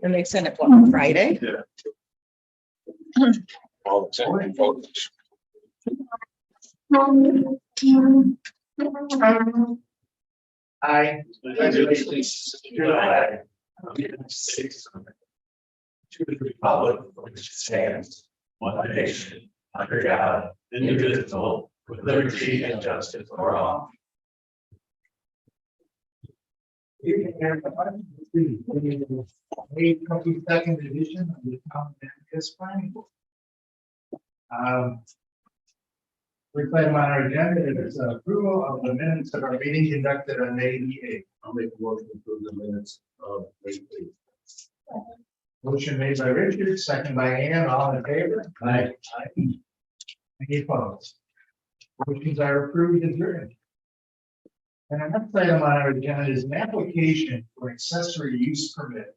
And they sent it on Friday. Yeah. All except photos. I pledge allegiance to the flag of the United States of America, to the republic for which it stands, one nation, under God, indivisible, with liberty and justice for all. Eight 22nd edition of the town Manlius planning board. First item on our agenda is approval of the minutes of our meeting conducted on May the 8th. I'll make a motion to approve the minutes of May 8th. Motion made by Richard, second by Ann, all in favor? Aye. Any opposed? Motions are approved and adjourned. And our next item on our agenda is an application for accessory use permit.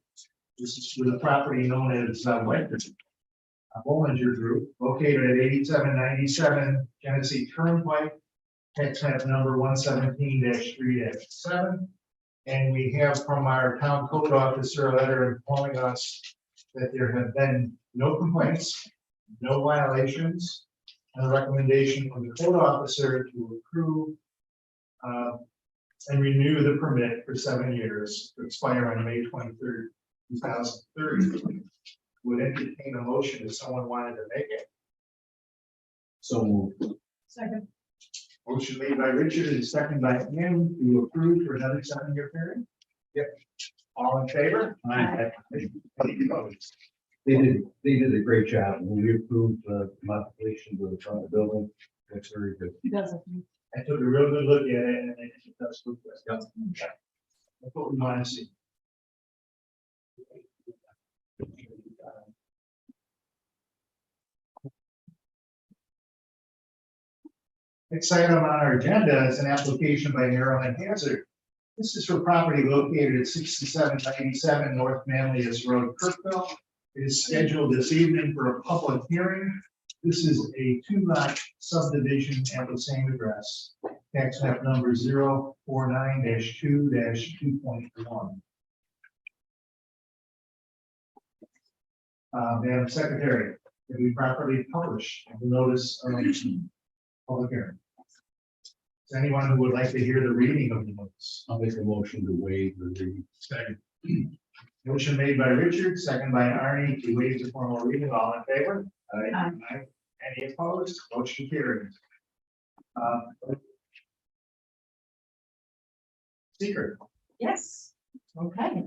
This is for the property known as Bollinger Group, located at 8797 Genesee Turnpike, tax map number 117-3-7. And we have from our town code officer a letter informing us that there have been no complaints, no violations, and a recommendation from the code officer to approve and renew the permit for 7 years to expire on May 23rd, 2030. Would entertain a motion if someone wanted to make it. So moved. Second. Motion made by Richard and second by Ann to approve for another 7-year period. Yep. All in favor? Aye. Any opposed? They did a great job. When we approved the modification to the front of the building, that's very good. I took a real good look at it and it does look good. Yep. That's what we want to see. Next item on our agenda is an application by Marilyn Hazard. This is for property located at 6797 North Manlius Road, Kirkville. It is scheduled this evening for a public hearing. This is a 2-lot subdivision at the same address. Tax map number 049-2-2.1. Madam Secretary, have we properly published the notice of public hearing? Is anyone who would like to hear the reading of the notice? I'll make a motion to waive the reading. Second. Motion made by Richard, second by Arnie to waive the formal reading. All in favor? Aye. Aye. Any opposed? Motion carries. Secret. Yes. Okay.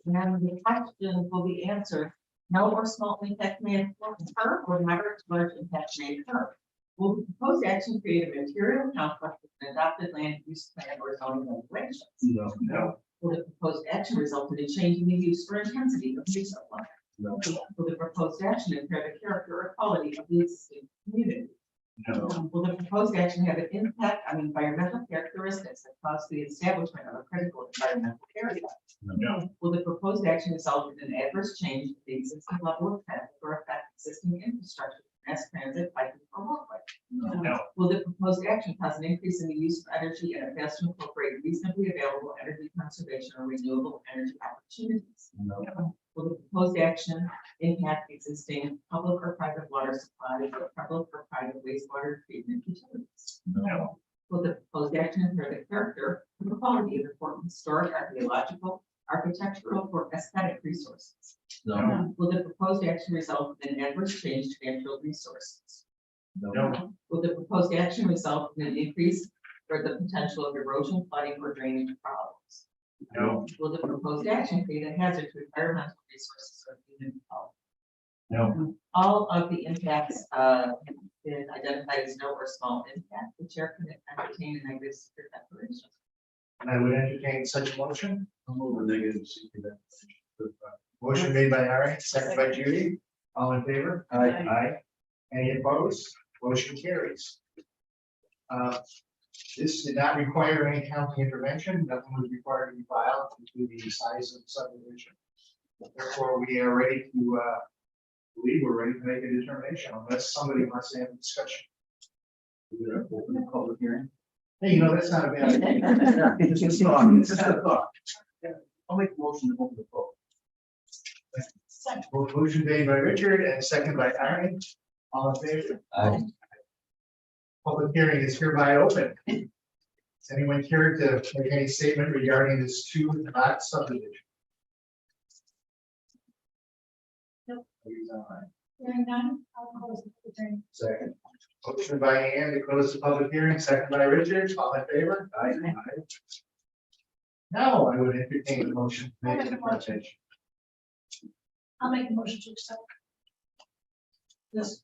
Now the questions will be answered. No or small impact may occur or moderate to large impact may occur. Will the proposed action create a material conflict with an adopted land use plan or zoning regulations? No. No. Will the proposed action result in a change in the use or intensity of use of land? No. Will the proposed action impair the character or quality of the existing community? No. Will the proposed action have an impact on environmental characteristics that cause the establishment of a critical environmental area? No. Will the proposed action result in an adverse change to the existing level of traffic or affect existing infrastructure, mass transit, biking, or walkway? No. Will the proposed action cause an increase in the use of energy and a fail to incorporate reasonably available energy conservation or renewable energy opportunities? No. Will the proposed action impact existing public or private water supplies or public or private wastewater treatment utilities? No. Will the proposed action impair the character or quality of important historic, archaeological, architectural, or aesthetic resources? No. Will the proposed action result in an adverse change to natural resources? No. Will the proposed action result in an increase or the potential of erosion, flooding, or drainage problems? No. Will the proposed action create a hazard to environmental resources or human health? No. All of the impacts have been identified as no or small impact. The chair can entertain a negative secret declaration. And I would entertain such a motion. I'll move the negative secret. Motion made by Ari, second by Judy. All in favor? Aye. Aye. Any opposed? Motion carries. This did not require any county intervention. Nothing was required to be filed due to the size of the subdivision. Therefore, we are ready to believe we're ready to make a determination unless somebody wants to have a discussion. We're gonna open the public hearing. Hey, you know, that's not a bad idea. It's just a thought. It's just a thought. I'll make a motion to open the public. Motion made by Richard and second by Aaron. All in favor? Aye. Public hearing is hereby open. Does anyone care to make any statement regarding this two-lot subdivision? Nope. All right. Hearing none, I'll close the hearing. Second. Motion by Ann to close the public hearing, second by Richard, all in favor? Aye. Now I would entertain a motion to make an presentation. I'll make a motion to accept. This.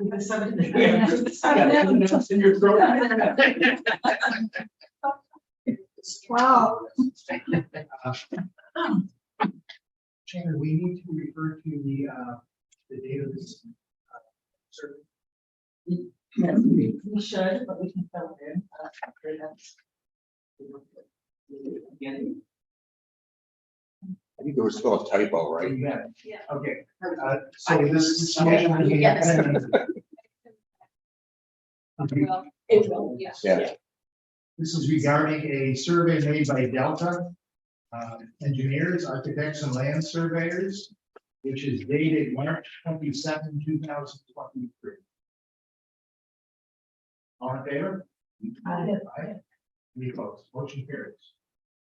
In your throat. Wow. Chandler, we need to refer to the date of this. Survey. Yes, we should, but we can fill it in. After that's. Again. I think there was still a typo, right? You got it. Yeah. Okay, so this. Yes. Well, it will, yes. Yeah. This is regarding a survey made by Delta Engineers, Architects and Land Surveyors, which is dated March 27, 2023. All in favor? Aye. Any opposed? Motion carries.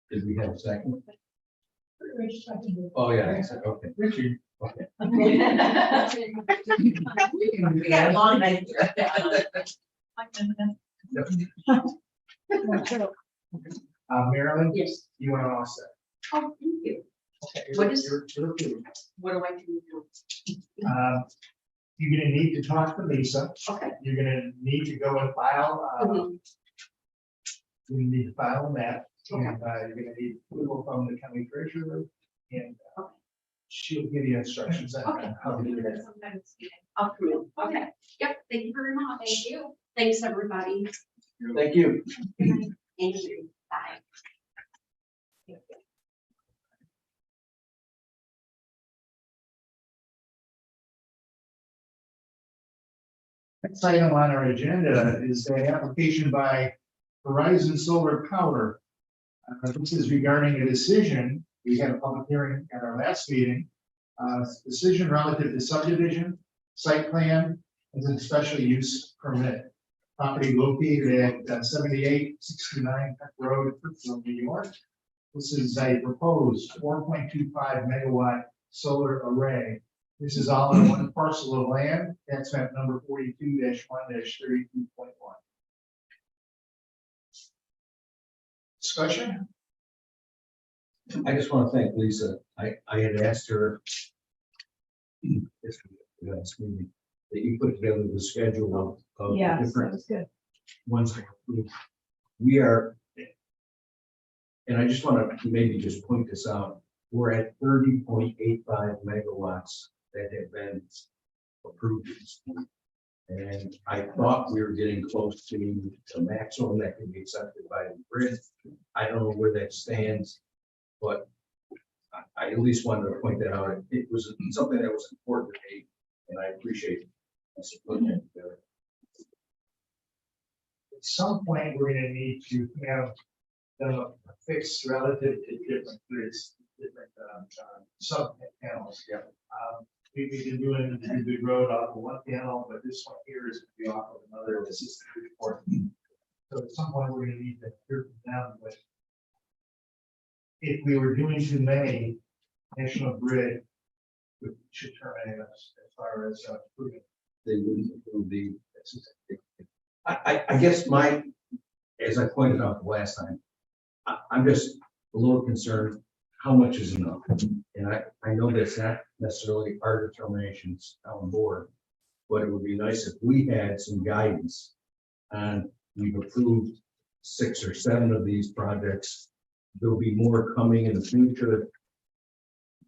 Did we have a second? Rich, seconded. Oh, yeah, I said, okay. Richard. Okay. We got a long night. Marilyn, Yes. you want to all set? Oh, thank you. Okay, What is- you're approved. What do I do? You're gonna need to talk to Lisa. Okay. You're gonna need to go and file, Mhm. you need to file that. And you're gonna need approval from the county treasurer. And she'll give you instructions on Okay. how to do that. Approved. Okay, yep, thank you very much. Thank you. Thanks, everybody. Thank you. Thank you. Bye. Next item on our agenda is the application by Horizon Solar Power. This is regarding a decision. We had a public hearing at our last meeting. Decision relative to subdivision, site plan, and then special use permit. Property located at 7869 Peck Road, Brookfield, New York. This is a proposed 4.25 megawatt solar array. This is all in one parcel of land, tax map number 42-1-32.1. Discussion? I just want to thank Lisa. I had asked her this last meeting that you put together the schedule of the Yes, that different was good. ones. We are, and I just want to maybe just point this out. We're at 30.85 megawatts that have been approved. And I thought we were getting close to the maximum that can be accepted by the grid. I don't know where that stands, but I at least wanted to point that out. It was something that was important to me, and I appreciate us putting that together. At some point, we're gonna need to have a fix relative to different grids, different sub panels. Yeah. We've been doing the good road off of one panel, but this one here is gonna be off of another. This is the report. So at some point, we're gonna need to hear from them with. If we were doing too many, National Grid should terminate us as far as approving. They wouldn't approve the. I guess as I pointed out the last time, I'm just a little concerned, how much is enough? And I know that's not necessarily our determinations on board, but it would be nice if we had some guidance. And we've approved 6 or 7 of these projects. There'll be more coming in the future.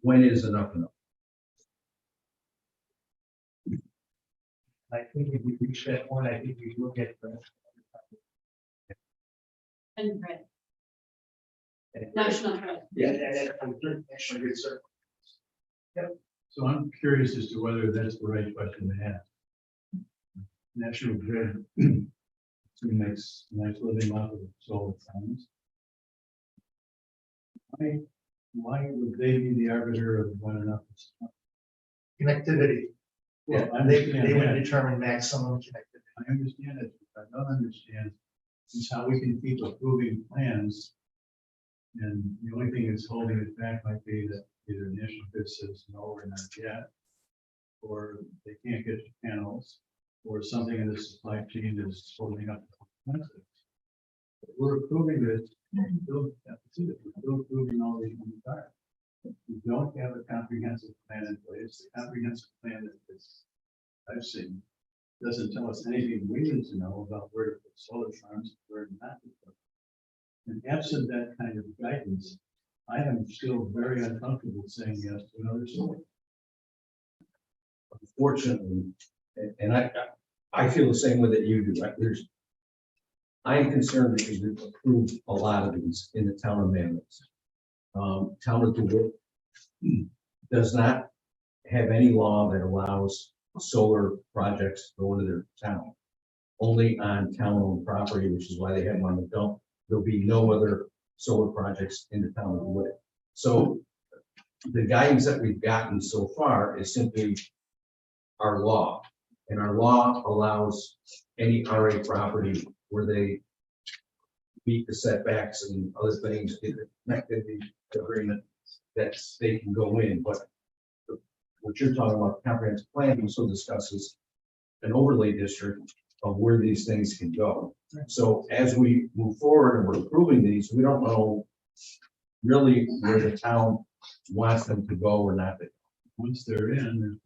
When is enough enough? I think if we reach that point, I think we look at the. And red. National Grid. Yeah, National Grid Circle. So I'm curious as to whether that's the right question to ask. National Grid makes a nice living off of solar panels. Why would they be the arbiter of when enough is? Connectivity. Well, I And they understand would that. determine maximum connectivity. I understand it. What I don't understand is how we can keep approving plans. And the only thing that's holding it back might be that either National Grid says no, we're not yet. Or they can't get the panels, or something in the supply chain is holding up. the process. But we're approving this, we're still approving all these new cars. We don't have a comprehensive plan in place. The comprehensive plan that is, I've seen, doesn't tell us anything we need to know about where to put solar farms, where not to put. And absent that kind of guidance, I am still very uncomfortable saying yes to another solar. Unfortunately, and I feel the same way that you do. I am concerned because we've approved a lot of these in the town of Manlius. Town of DeWitt does not have any law that allows solar projects to go into their town. Only on town-owned property, which is why they have them on the dump. There'll be no other solar projects in the town of DeWitt. So the guidance that we've gotten so far is simply our law. And our law allows any RA property where they meet the setbacks and other things in the connectivity agreement that they can go in. But what you're talking about, comprehensive plan, also discusses an overlay district of where these things can go. So as we move forward and we're approving these, we don't know really where the town wants them to go or not. Once they're in,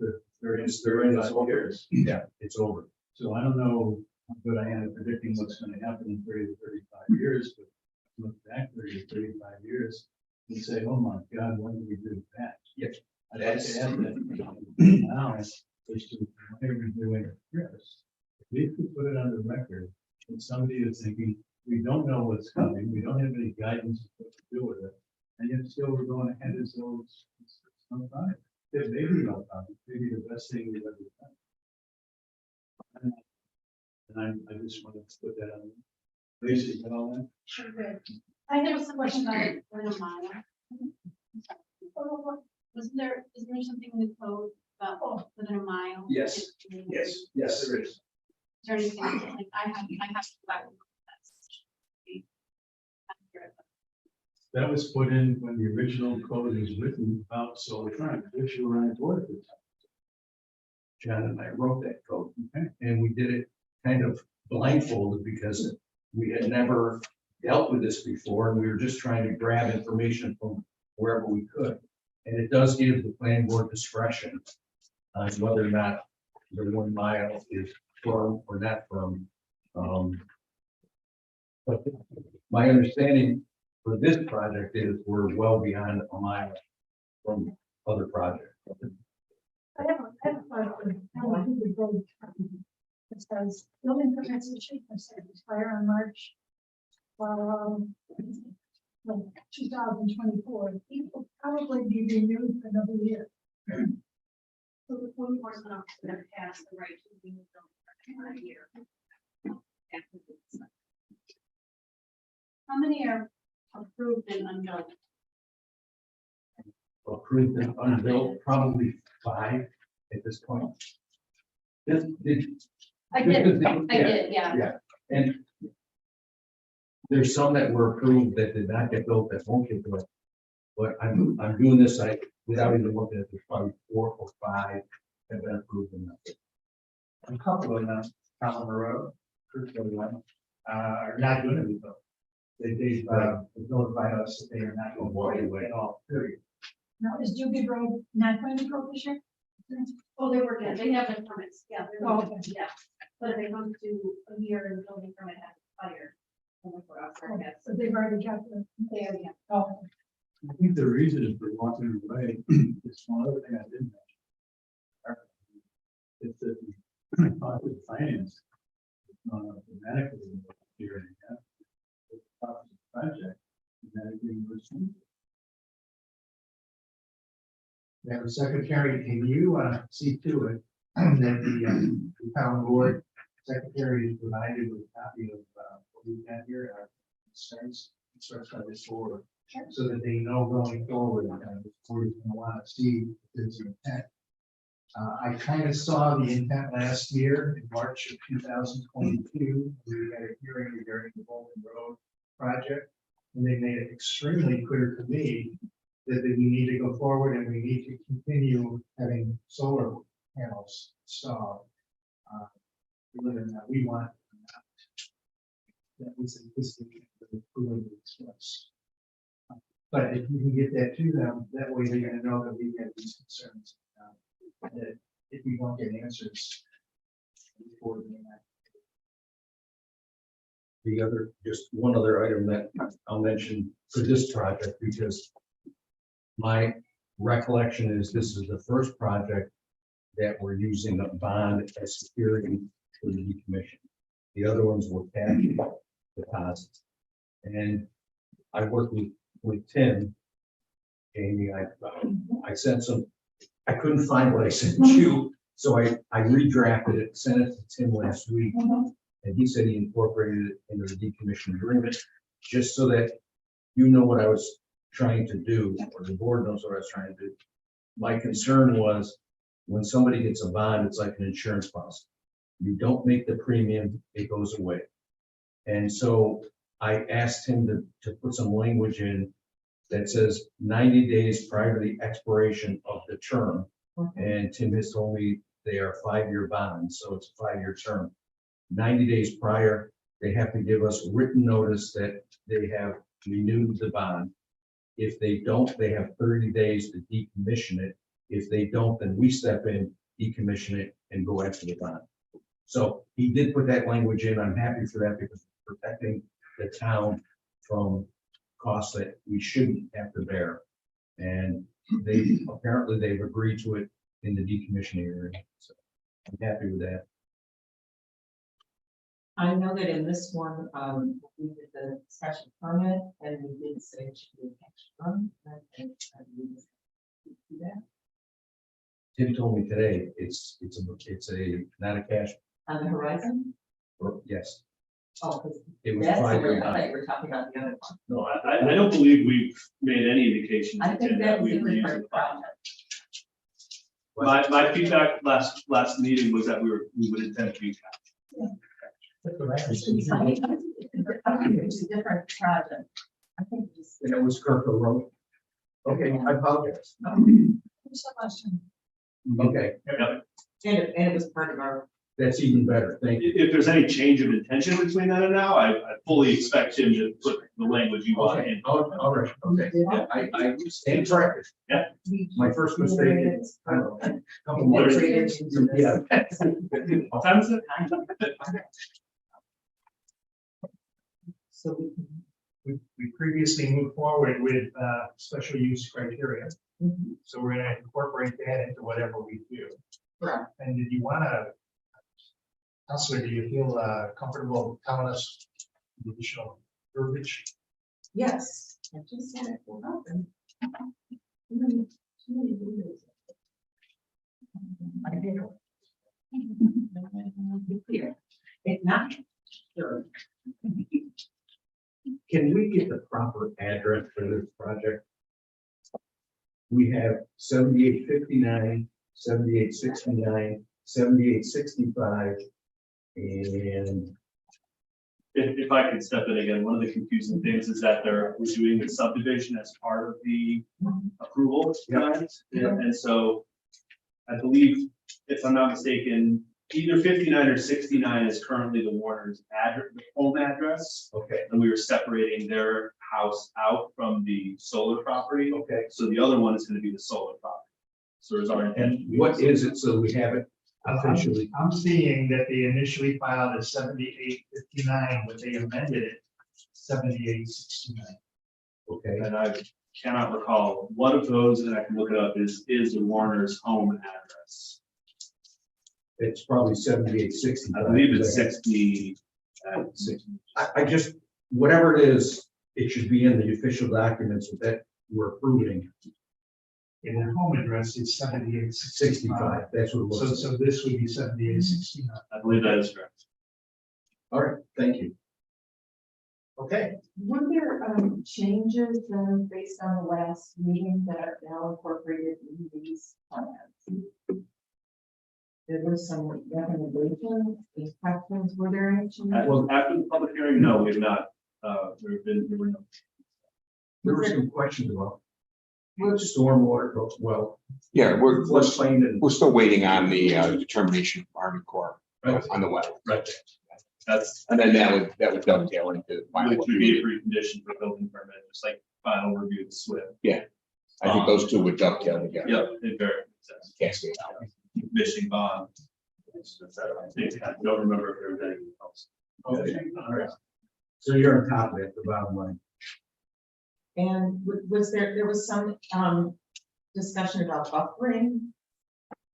They're in, it's over. Yeah, it's over. so I don't know how good I am at predicting what's going to happen in 30 to 35 years, but look back 30 to 35 years and say, oh my God, when did we do that? Yes. I'd like to add that now is to why are we doing this? If we could put it on the record, and somebody is thinking, we don't know what's coming, we don't have any guidance of what to do with it, and yet still we're going ahead as though it's no fine. It may be no problem, maybe the best thing we've ever done. And I just wanted to put that on. Lisa, you know that? Sure did. I have a question about Lynn Mile. Isn't there something in the code about within a mile? Yes. Yes, there is. Is there anything, like, I have to go back and look at that. That was put in when the original code was written about solar farms, which you were on board with. John and I wrote that code, and we did it kind of blindfolded because we had never dealt with this before, and we were just trying to grab information from wherever we could. And it does give the planning board discretion on whether or not the 1 mile is firm or not firm. But my understanding for this project is we're well beyond a mile from other projects. I have a question. I think we voted. It says building permits issued expire on March 2024. It will probably be renewed for another year. So the code enforcement officer never has the right to remove them for a year. After this. How many are approved and unbuilt? Approved and unbuilt, probably 5 at this point. I did, yeah. Yeah, and there's some that were approved that did not get built, that won't get built. But I'm doing this, without even looking at, there's probably 4 or 5 have been approved and not built. A couple of them, Palmer Road, are not going to be built. They notified us that they are not going to at all, period. Now, is Doobie Road not going to go this year? Oh, they were good. They have the permits. Yeah. Oh, okay. Yeah. But if they come to a year and the building permit has expired. So they've already got the. They are, yeah. Oh, I think the reason for walking away is one other thing I didn't mention. It's that the cost of finance has gone up dramatically in the last year and a half. The cost of the project dramatically increased. Madam Secretary, can you see to it that the town board secretary is provided with a copy of what we have here, our concerns by this board So that they know going forward, before you want to see this intent. I kind of saw the intent last year in March of 2022. We had a hearing regarding the Bolton Road project. And they made it extremely clear to me that we need to go forward and we need to continue having solar panels installed. Whether or not we want. That was the express. But if you can get that to them, that way they're gonna know that we have these concerns. That if we don't get answers. Before the night. The other, just one other item that I'll mention for this project, because my recollection is this is the first project that we're using a bond as security for the decommission. The other ones were cash deposits. And I worked with Tim, Jamie, I sent some, I couldn't find what I sent you, so I redrafted it, sent it to Tim last week. And he said he incorporated it into the decommission agreement, just so that you know what I was trying to do, or the board knows what I was trying to do. My concern was when somebody gets a bond, it's like an insurance policy. You don't make the premium, it goes away. And so I asked him to put some language in that says 90 days prior to the expiration of the term. And Tim has told me they are 5-year bonds, so it's a 5-year term. 90 days prior, they have to give us written notice that they have renewed the bond. If they don't, they have 30 days to decommission it. If they don't, then we step in, decommission it, and go after the bond. So he did put that language in. I'm happy for that because it's protecting the town from costs that we shouldn't have to bear. And apparently they've agreed to it in the decommissioning area. So I'm happy with that. I know that in this one, we did the special permit and we did say it should be a cash fund. I think we do that Tim told me today, it's not a cash, on the horizon. or yes, Oh, 'cause it was that's the 5-year one I bond. thought you were talking about the other one. No, I don't believe we've made any indication I to think Tim that that was we a were using different the bond. project. My feedback last meeting was that we would intend to use that. That's what I I was think it's a different project. I think it's. And it was Kirk Road. Okay, I apologize. There's a question. Okay, And it was part of our. that's even better. Thank you. If there's any change of intention between then and now, I fully expect him to put the language you want Okay, in. all right, okay. I stand corrected. My first mistake is, I don't know, a couple more. Yeah. What time is it? So we can. We previously moved forward with special use criteria. Mhm. So we're gonna incorporate that into whatever we do. Correct. And did you wanna, Counselor, do you feel comfortable telling us the additional verbiage? Yes, I just said it will happen. I did. Be clear. It's not. Sure. Can we get the proper address for this project? We have 7859, 7869, 7865, and If I could step in again, one of the confusing things is that we're doing the subdivision as part of the approval tonight. And so I believe, if I'm not mistaken, either 59 or 69 is currently the Warner's address, the home address. okay, And we were separating their house out from the solar property. okay. So the other one is going to be the solar property. So there's our intent. And what is it, so we have it officially? I'm seeing that they initially filed as 7859, but they amended it 7869. Okay, And I cannot recall, one of those, and I can look it up, is the Warner's home address. it's probably 7860. I believe it's 60. 60. I just, whatever it is, it should be in the official documents that we're approving. And their home address is 7865. 65, that's what it So, was. so this would be 7869. I believe that is correct. All right, thank you. Okay, Were there changes based on the last meeting that are now incorporated in these plans? There were some recommendations, these questions, were there any changes? Well, after the public hearing, no, we've not, there were no. There were some questions about stormwater, well, Yeah, we're floodplain and. still waiting on the determination of Army Corps Right. on the well. Right. That's, And then that would dovetail into the final. which would be a precondition for building permit, just like final review of the SWIP. I think those two would dovetail together. Yep, it very makes sense. Cascade out. Fishing bond. I don't remember if there was anything else. Okay, all right. So you're on top of it, the bottom line. And was there was some discussion about buffering?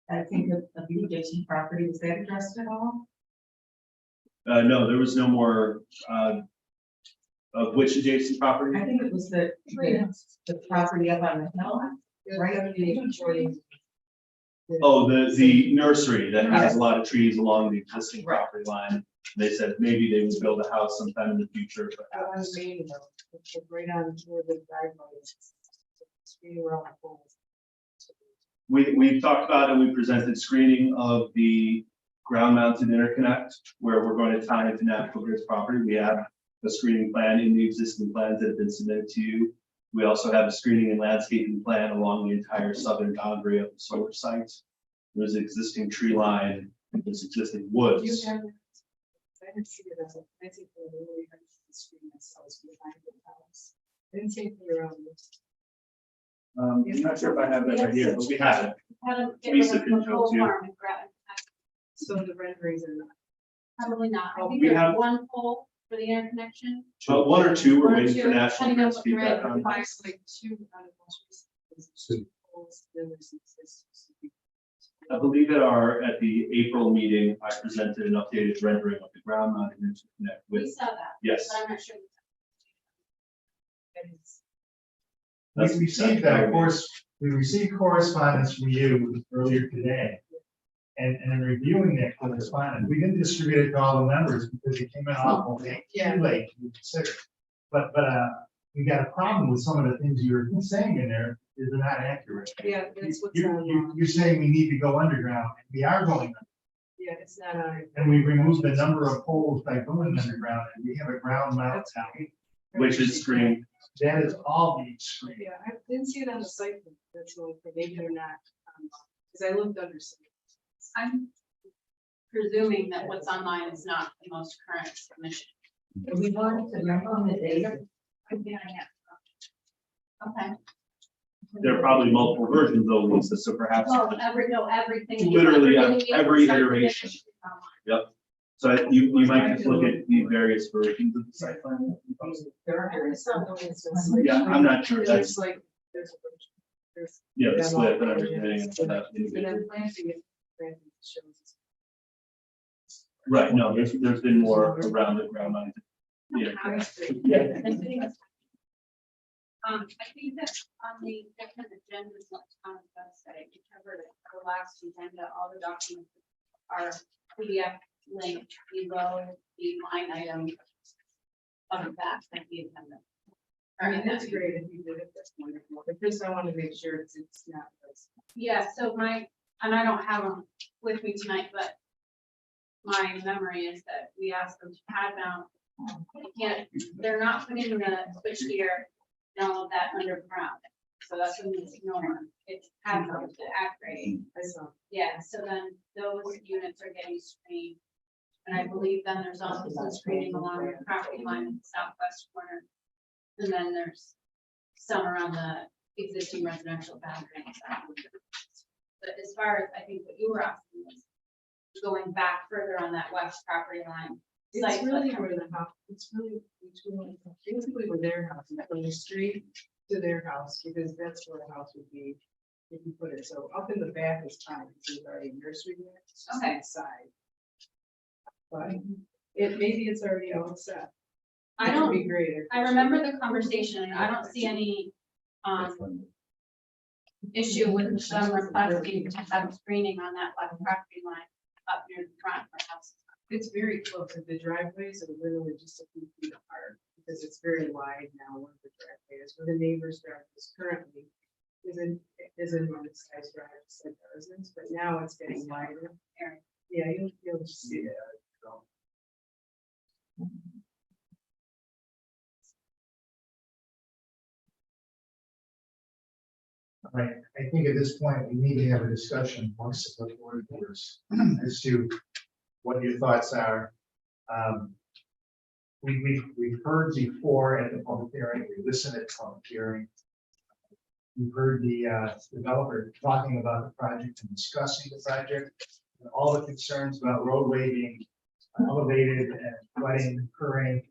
I think of the adjacent property, was that addressed at all? No, there was no more, of which adjacent property? I think it was the property up on the hill, right? Oh, the nursery that has a lot of trees along the existing property line. They said maybe they would build a house sometime in the future, but Right on where the driveway is. Screen around the poles. we talked about and we presented screening of the ground mounted interconnect where we're going to tie into National Grid's property. We have a screening plan in the existing plans that have been submitted to you. We also have a screening and landscaping plan along the entire southern boundary of the solar site. There's an existing tree line, there's existing woods. I didn't see it as a, I think the really hard to screen themselves behind the house. I didn't see it around. I'm not sure if I have that right here, but we have it. Had a- Lisa the can show whole it to you. farm and So the renderings are not. Probably not. I Oh, think we there's have- one pole for the interconnection. But one or two, we're One or waiting for two, National depending on Grid's what feedback grid on. Requires like two out of most recent. Poles, then there's this. I believe at the April meeting, I presented an updated rendering of the ground mounted interconnect We with, saw that, yes. but I'm not sure. That's- we received that, of course, we received correspondence from you earlier today. And in reviewing that correspondence, we didn't distribute it to all the members because it came in awful late, too late to consider. But we got a problem with some of the things you're saying in there is not accurate. Yeah, that's what's You're saying we need to go underground, and we are going, Yeah, it's not on. and we removed the number of poles by going underground, and we have a ground mount now. Which is screened. That is all being screened. Yeah, I didn't see it on the site, that's the only thing, maybe they're not, because I looked under. some. I'm presuming that what's online is not the most current submission. We wanted to remember on the date. Okay. There are probably multiple versions though, Lisa, so perhaps. Well, everything. Literally, everything you every start to iteration. finish is online. Yep. So you might just look at the various versions of the site plan. Yeah, I'm not sure. It's That's, like, there's a bunch, there's. yeah, the split and everything. And then planting it. planting shows. Right, no, there's been more around the ground mounted. Yeah. Yeah. I think that on the different agendas on the website, we covered it, the last agenda, all the documents are PDF linked below the line item of that the agenda. I mean, that's great if you did it, that's wonderful, but just I want to make sure it's not. Yeah, so and I don't have them with me tonight, but my memory is that we asked them to pad mount. They're not putting the switch gear and all of that underground. So that's when it's normal. It's pad mounted at grade. I saw. Yeah, so then those units are getting screened. And I believe then there's also some screening along the property line in the southwest corner. And then there's some around the existing residential boundary. But as far as I think what you were asking was going back further on that west property line. It's really where the house, it's really between, basically where their house is, from the street to their house, because that's where the house would be. If you put it, so up in the back is fine, because there's already a nursery there. It's just Okay. inside. But maybe it's already all set. I That would don't, be great. I remember the conversation and I don't see any, issue with them requesting to have screening on that left property line up near the front of our house. It's very close, and the driveways are literally just a few feet apart. because it's very wide now where the driveway is, where the neighbor's driveway is currently isn't one size drive, it's like dozens, but now it's getting wider. Yeah, you'll just see that. Right, I think at this point, we need to have a discussion amongst the board members as to what your thoughts are. We've heard before at the public hearing, we listened at the public hearing. We've heard the developer talking about the project and discussing the project, and all the concerns about roadway being elevated and flooding occurring.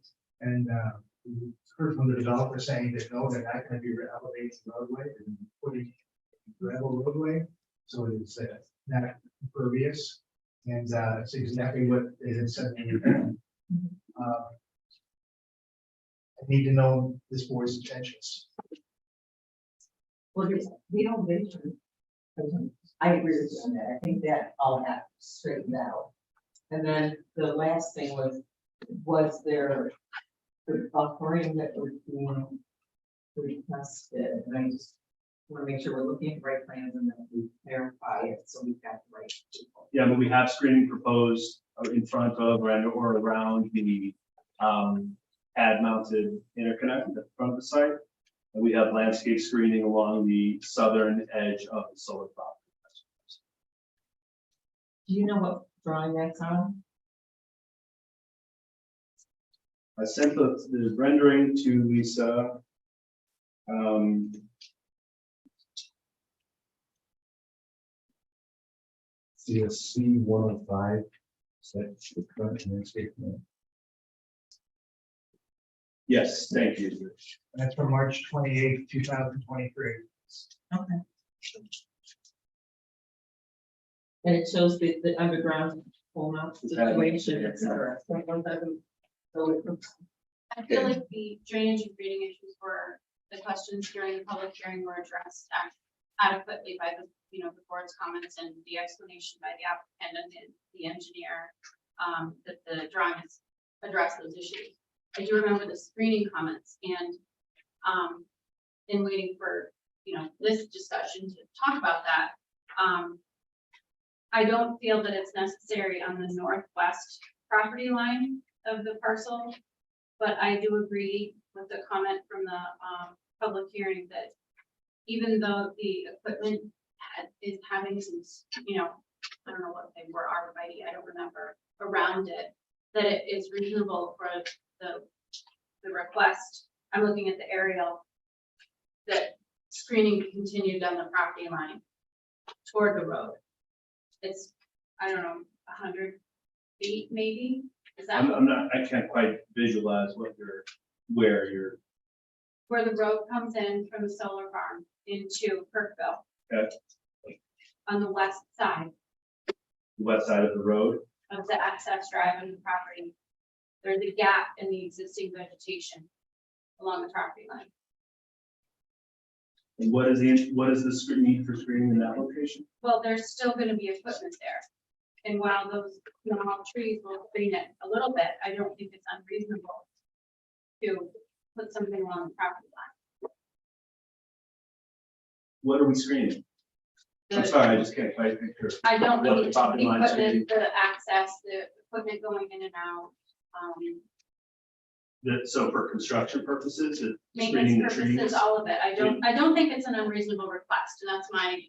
And we heard from the developer saying that no, they're not going to be elevating the roadway and putting gravel roadway, so it's not impervious. And it's exactly what they had said. I need to know this board's intentions. Well, the elevation. I agree with you on that. I think that all has straightened out. And then the last thing was there the buffering that was being requested? And I just want to make sure we're looking at the right plans and that we verify it, so we've got the right people. Yeah, but we have screening proposed in front of or around the pad mounted interconnect at the front of the site. And we have landscape screening along the southern edge of the solar property. Do you know what drawing that's on? I sent the rendering to Lisa. CSC 105, set the current landscape plan. Yes, thank you. And that's from March 28th, 2023. Okay. And it shows the underground pull out situation, et cetera. I feel like the drainage and grading issues were, the questions during the public hearing were addressed adequately by the, the board's comments and the explanation by the applicant and the engineer, that the drawings address those issues. I do remember the screening comments and, in waiting for, this discussion to talk about that. I don't feel that it's necessary on the northwest property line of the parcel, but I do agree with the comment from the public hearing that even though the equipment is having some, I don't know what they were, arborvitae, I don't remember, around it, that it is reasonable for the request. I'm looking at the aerial, that screening be continued down the property line toward the road. It's, I don't know, 100 feet maybe. Is that I can't quite visualize where the road comes in from the solar farm into Kirkville? Okay. On the west side west side of the road. of the access drive on the property, there's a gap in the existing vegetation along the property line. And what is the need for screening in that location? Well, there's still going to be equipment there. And while those small trees will screen it a little bit, I don't think it's unreasonable to put something along the property line. What are we screening? I'm sorry, I just can't quite picture. I don't What need the the property line screening. equipment, the access, the equipment going in and out, So for construction purposes, it's maintenance screening the trees. purposes, all of it. I don't think it's an unreasonable request, and that's my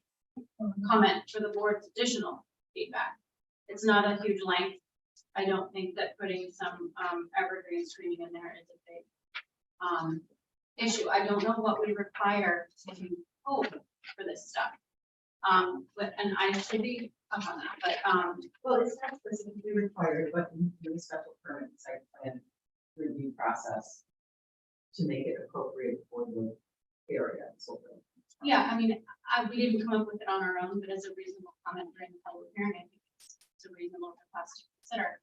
comment for the board's additional feedback. It's not a huge length. I don't think that putting some evergreen screening in there is a big issue. I don't know what we require to hold for this stuff. And I should be up on that, but Well, it's not specifically required, but the special permit site plan review process to make it appropriate for the area and so forth. yeah, I mean, we didn't come up with it on our own, but as a reasonable comment during the public hearing, I think it's a reasonable request to consider.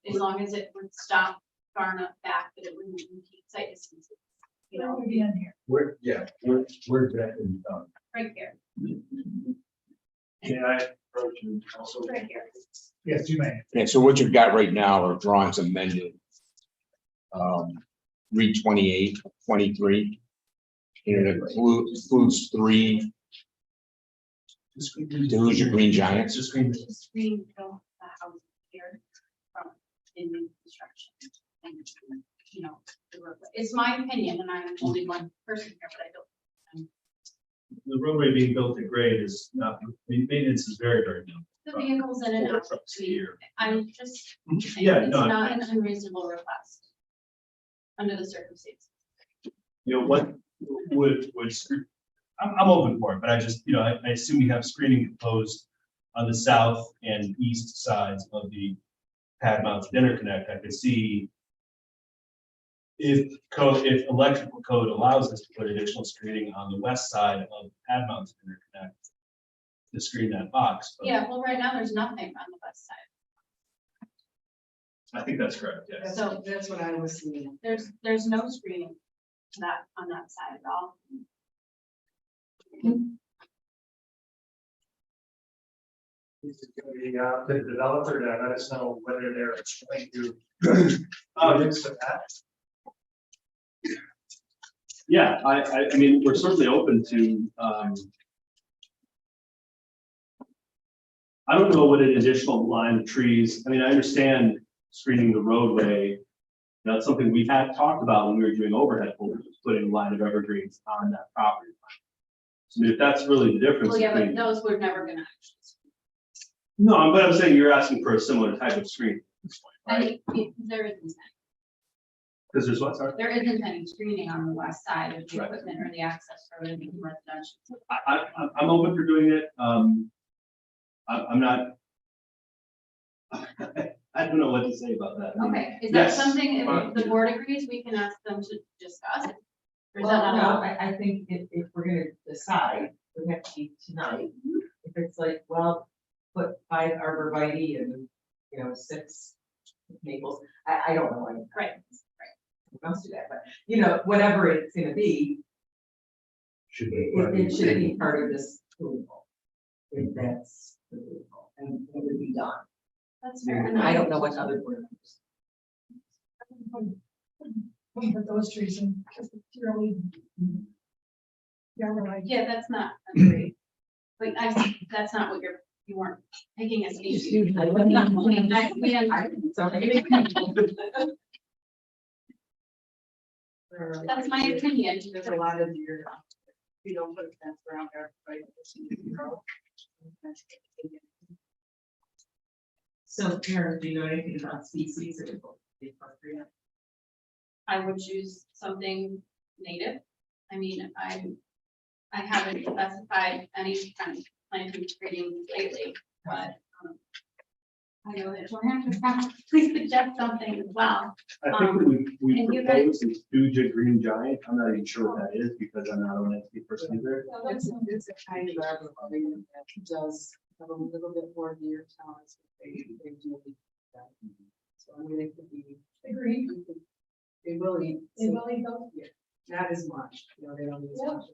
As long as it would stop far enough back that it wouldn't impede site distances. Where's that in, Right here, Can I approach you also? right here. Yes, you may. Yeah, so what you've got right now are drawings amended. 328, 23. And it includes three Delusion Green Giants. Just green. Screen built the house here from in new construction. And, you know, it's my opinion, and I'm only one person here, but I don't. The roadway being built at grade is not, maintenance is very, very minimal. The vehicles in and Four out. trucks a year. I'm just, Yeah, it's no, not an unreasonable request. Under the circumstances. you know, what would, I'm open for it, but I just, you know, I assume you have screening proposed on the south and east sides of the pad mounted interconnect. I could see if electrical code allows us to put additional screening on the west side of the pad mounted interconnect to screen that box. But Yeah, well, right now, there's nothing on the west side. I think that's correct, yes. So- That's what I was seeing. There's no screening that on that side at all. The developer to let us know whether they're going to. Projects of that. Yeah, I mean, we're certainly open to, I don't know what an additional line of trees, I mean, I understand screening the roadway. That's something we had talked about when we were doing overhead pulls, putting a line of evergreens on that property line. So I mean, if that's really the difference. Well, yeah, but between- those we're never gonna actually. No, but I'm saying you're asking for a similar type of screen. Right? There isn't, Because there's what, sorry? there isn't any screening on the west side of the Right. equipment or the access road in residential. I'm open for doing it. I'm not. I don't know what to say about that. I mean, Okay, is that yes, something, fine. if the board agrees, we can ask them to discuss it? Or is Well, that no, not? I think if we're gonna decide, we have to be tonight. If it's like, well, put 5 arborvitae and, you know, 6 maples, I don't know. Right. We must do that, but, you know, whatever it's gonna be, Should be. it should be part of this approval. If that's the approval, and it would be done. That's fair. And I don't know what other board members. Put those trees in, just purely. Yeah, right. Yeah, that's not agree. But that's not what you weren't taking a species. That's my opinion. There's a lot of deer. You don't put a fence around there, right? So Karen, do you know anything about species that would be appropriate? I would choose something native. I mean, I haven't specified any kind of planting screening lately, but I know that Joanne would probably suggest something as well. I think that we and you guys- proposed this Fuji Green Giant. I'm not even sure what that is because I'm not an entity person either. It's a kind of arborvitae that does have a little bit more deer tolerance. They do. So I mean, it could be. Agreed. They will eat. They will eat those. Yeah, not as much, you know, they don't eat as much.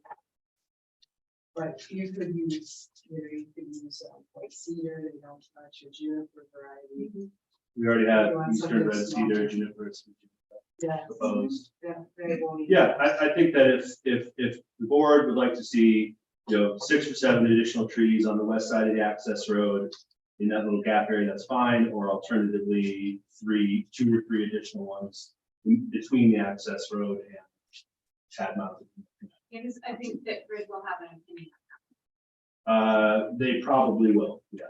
But you could use, you could use like cedar, you know, your juniper variety. We already have You want Eastern something Red small. Cedar, Juniper, Yeah. proposed. They won't eat. Yeah, I think that if the board would like to see, you know, 6 or 7 additional trees on the west side of the access road in that little gap area, that's fine, or alternatively, 2 or 3 additional ones between the access road and pad mounted. Because I think that Grid will have an opinion. They probably will, yeah.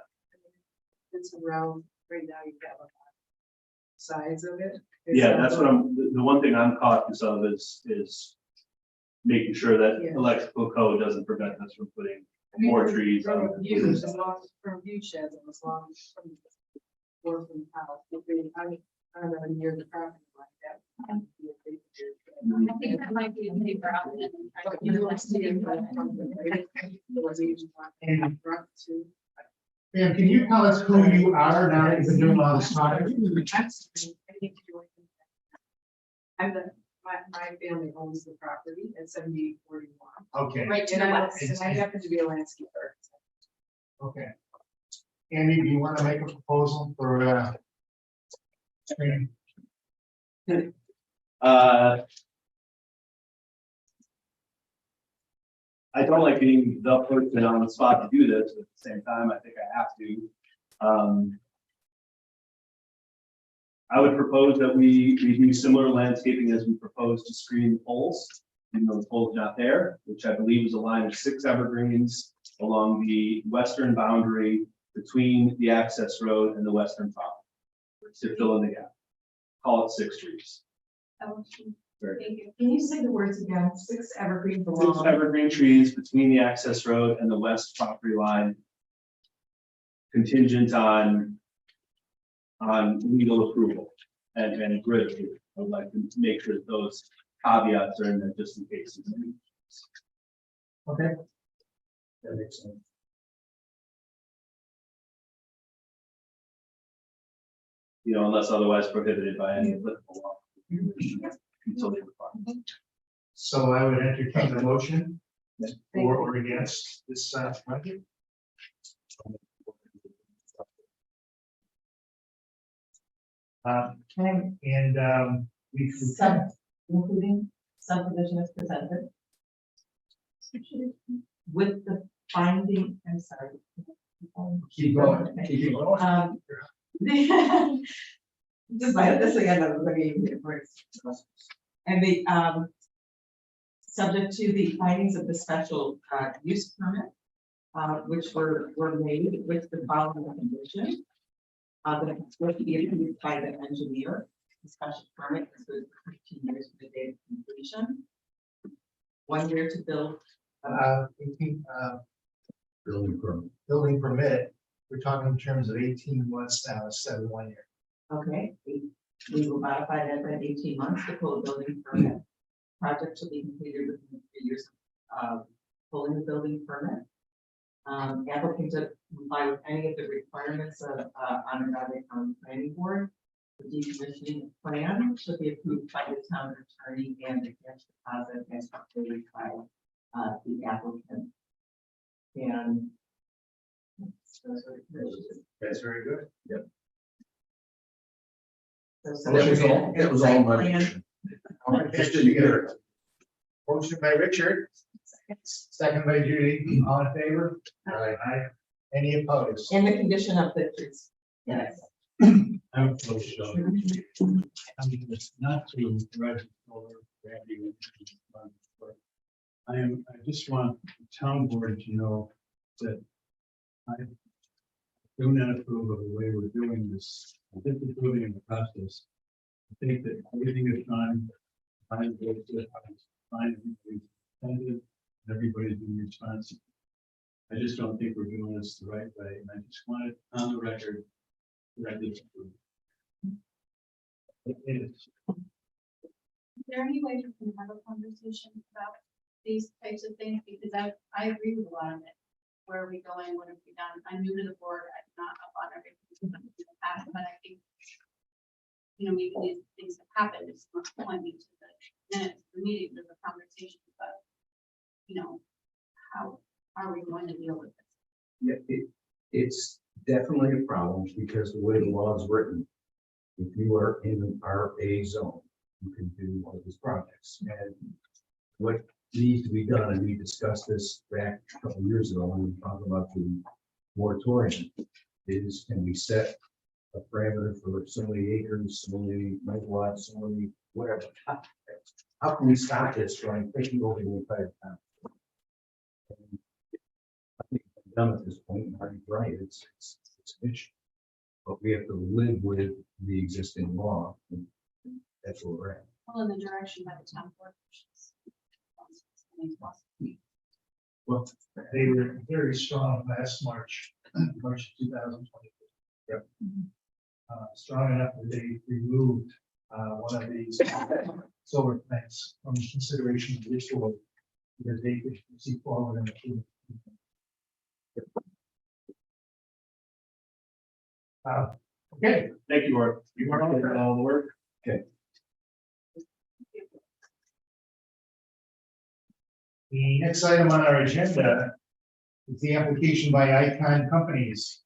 It's around, right now you have a sides of it. Yeah, that's what the one thing I'm cautious of is making sure that Yeah. electrical code doesn't prevent us from putting more trees on. From views, as long as from view sheds, and as long as from. Or from house, if they, I don't know, near the property like that. I think that might be a paper option. But you don't see it from the. Front to. Ma'am, can you tell us who you are now that you've been doing all this time? I'm my family owns the property at 7841. Okay, Right to And the I west. and I happen to be a landscaper. okay. Andy, do you want to make a proposal for, screening? I don't like being the person on the spot to do this, but at the same time, I think I have to. I would propose that we do similar landscaping as we proposed to screen the poles, even though the pole's not there, which I believe is a line of 6 evergreens along the western boundary between the access road and the western property to fill in the gap. Call it 6 trees. Oh, Very good. thank you. Can you say the words again? 6 evergreen 6 along. evergreen trees between the access road and the west property line. Contingent on legal approval and grid approval. I would like to make sure that those caveats are in there just in case. Okay. That makes sense. You know, unless otherwise prohibited by any applicable law. Until they require. So I would entertain a motion for or against this project. And we can, Including subdivision as presented. With the finding, I'm sorry. Keep going, keep going. Just write this again, everybody. And the, subject to the findings of the special, use permit, which were made with the following condition. That it's going to be approved by the engineer. The special permit is good for 15 years from the date of completion. 1 year to build. 18, Building permit. building permit, we're talking in terms of 18 months now, instead of 1 year. Okay, we will modify that by 18 months to pull a building permit. Project shall be completed within 3 years of pulling the building permit. Applicant to comply with any of the requirements of Honor Valley County Planning Board. The decommissioning plan should be approved by the town attorney and the cash deposit as calculated by the applicant. And That's very good. That was all my. Plan. Just didn't hear it. Motion by Richard, second by Judy, all in favor? Aye. Any opposed? And the condition of the trees. Yes. I'm close, so. I mean, it's not to rise or gravity. But I just want the town board to know that I do not approve of the way we're doing this. This is moving in the process. I think that everything is done. Find everybody's intended, everybody's being responsible. I just don't think we're doing this the right way, and I just want it on the record that I disapprove. It is. Is there any way we can have a conversation about these types of things? Because I agree with a lot of it. Where are we going? What have we done? I'm new to the board. I'm not up on everything in the past, but I think, you know, maybe these things have happened. It's not pointing to the minutes of the meeting, there's a conversation about, you know, how are we going to deal with this? Yeah, it's definitely a problem because the way the law is written, if you are in an RA zone, you can do one of these projects. And what needs to be done, and we discussed this back a couple of years ago when we talked about the moratorium, is can we set a parameter for so many acres, so many megawatts, so many whatever. How can we stop this from taking over the entire town? And I think we're done at this point. Marty's right. It's an issue, but we have to live with the existing law. And that's where we're at. Well, in the direction by the town board. Well, they were very strong last March, March 2020. Yep. Strong enough that they removed one of these solar plants from consideration of this world because they could see forward in the future. Okay, Thank you, Art. You are on all the work. the next item on our agenda is the application by Icon Companies.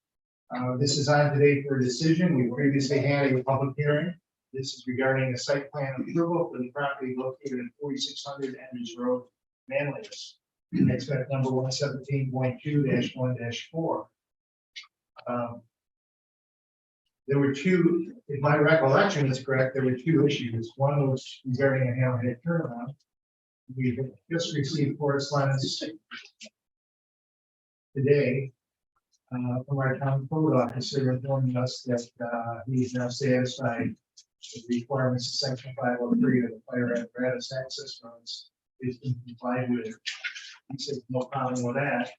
This is on today for a decision. We previously had a public hearing This is regarding a site plan approval for the property located at 4600 Andrews Road, Manlius. Expect number 117.2-1-4. There were two, if my recollection is correct, there were two issues. One was regarding a hammerhead turnaround. We have just received correspondence today from our town code officer informing us that he is now satisfied with the requirements of section 503 of the fire apparatus access roads is been complied with. He said no problem with that.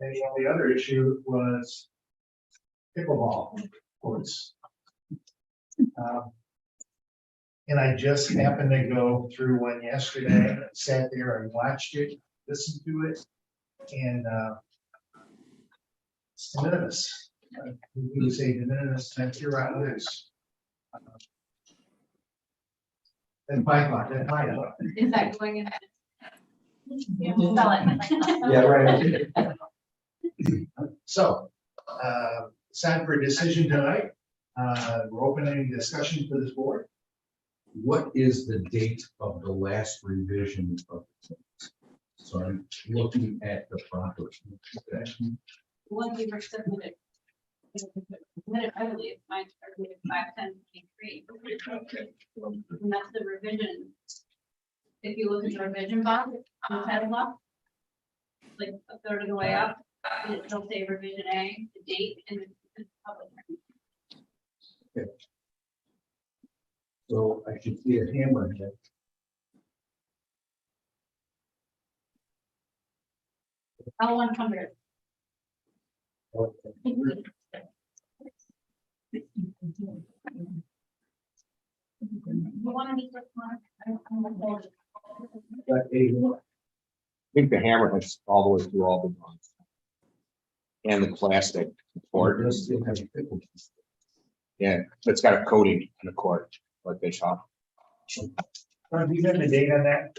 And the only other issue was pickleball courts. And I just happened to go through one yesterday, sat there and watched it, listened to it, and it's de minimis. We would say de minimis, and here on this. And my thought, that's my thought. Is that going in? Yeah, spell it. Yeah, right. So, it's time for a decision tonight. We're opening discussion for this board. What is the date of the last revision of the plans? So I'm looking at the property. When we were submitted. I believe mine started 5/10/23. And that's the revision. If you look at the revision box, on the title block, like a third of the way up, and it'll say revision A, the date, and the public. So I should see a hammerhead. L100. You want to meet this one? But a I think the hammerhead's all the way through all the ones. And the plastic cord, does still have a pickle. yeah, it's got a coating in the cord, like they shop. Do you have the date on that?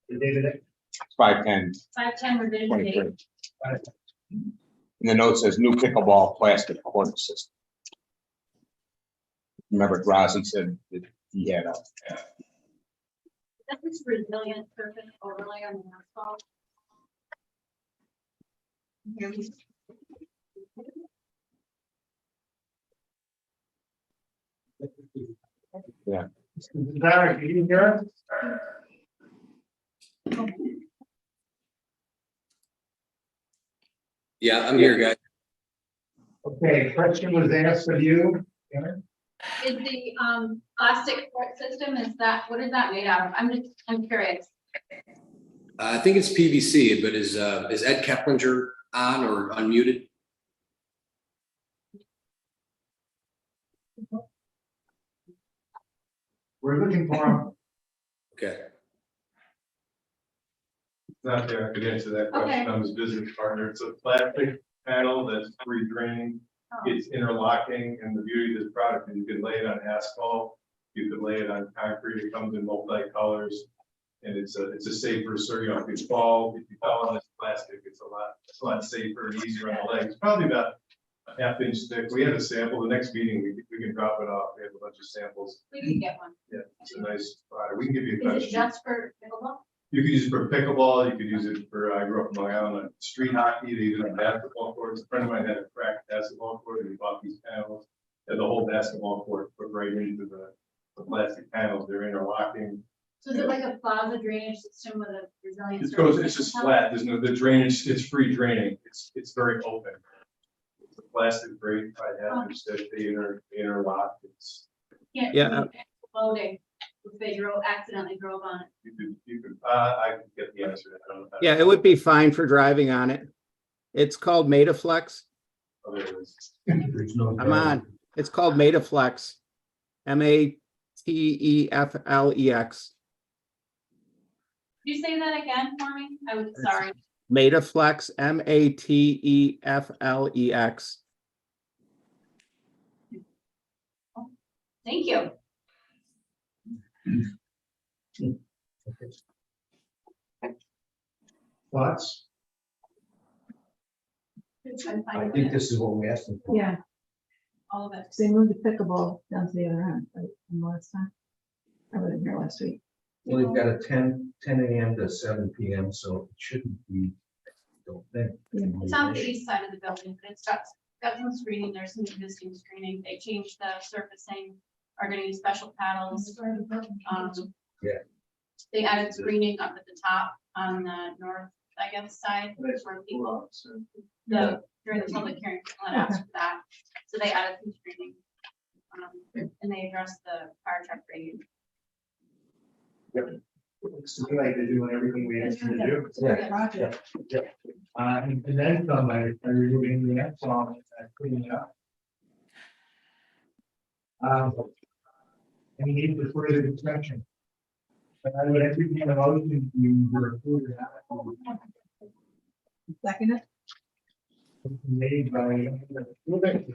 The date of it? It's 5/10/23. 5/10 revision date. And the note says new pickleball plastic court system. Remember, Grazi said that he had a, This is resilient surface overlay on the asphalt. Here we- Derek, can you hear us? Yeah, I'm here, guys. Okay, question was asked of you. Aaron? Is the plastic court system, is that, what is that made out of? I'm curious. I think it's PVC, but is Ed Keplinger on or unmuted? We're looking for him. Okay. Not there, I could answer that Okay. question. I'm his business partner. It's a plastic panel that's free draining. It's interlocking, and the beauty of this product is you can lay it on asphalt, you can lay it on concrete, it comes in multi-colors. And it's a safer, so you know, if you fall on this plastic, it's a lot safer and easier on the legs. Probably about a half-inch thick. We have a sample. The next meeting, we can drop it off. We have a bunch of samples. We can get one. Yeah, it's a nice product. We can give you a Is cut it sheet. just for pickleball? You could use it for pickleball, you could use it for, I grew up in Long Island, street hockey, they use it on basketball courts. A friend of mine had a cracked basketball court, and he bought these panels. And the whole basketball court put right into the plastic panels, they're interlocking. So is it like a plaza drainage system with a resilient? It goes, surface it's just system? flat, there's no, the drainage, it's free draining, it's very open. It's a plastic grate, I have, they interlock, it's, Can't Yeah. be Loading, if they accidentally drove on it. you could, I could get the answer. I don't know. Yeah, it would be fine for driving on it. It's called Metaflex. Oh, there it is. There's no. Come on. It's called Metaflex. Meteflex. Could you say that again for me? I was sorry. Metaflex, Meteflex. Thank you. Thoughts? I'm fine I with think it. this is what we asked them for. Yeah. all of it. They moved the pickleball down to the other end, right, from last time. I wasn't here last week. Well, they've got a 10 AM to 7 PM, so it shouldn't be, I don't think. It's on the east side of the building, but it's got some screening, there's some existing screening, they changed the surfacing, are gonna use special paddles. Yeah. They added screening up at the top on the north, I guess, side, for people, during the public hearing, let ask for that, so they added some screening. And they addressed the fire truck rating. Looks to me like they're doing everything we asked them to do. Yeah. Project. And then some, by removing the next one, cleaning up. Any need for further discussion? But I would entertain a motion to approve it. Second it? Made by,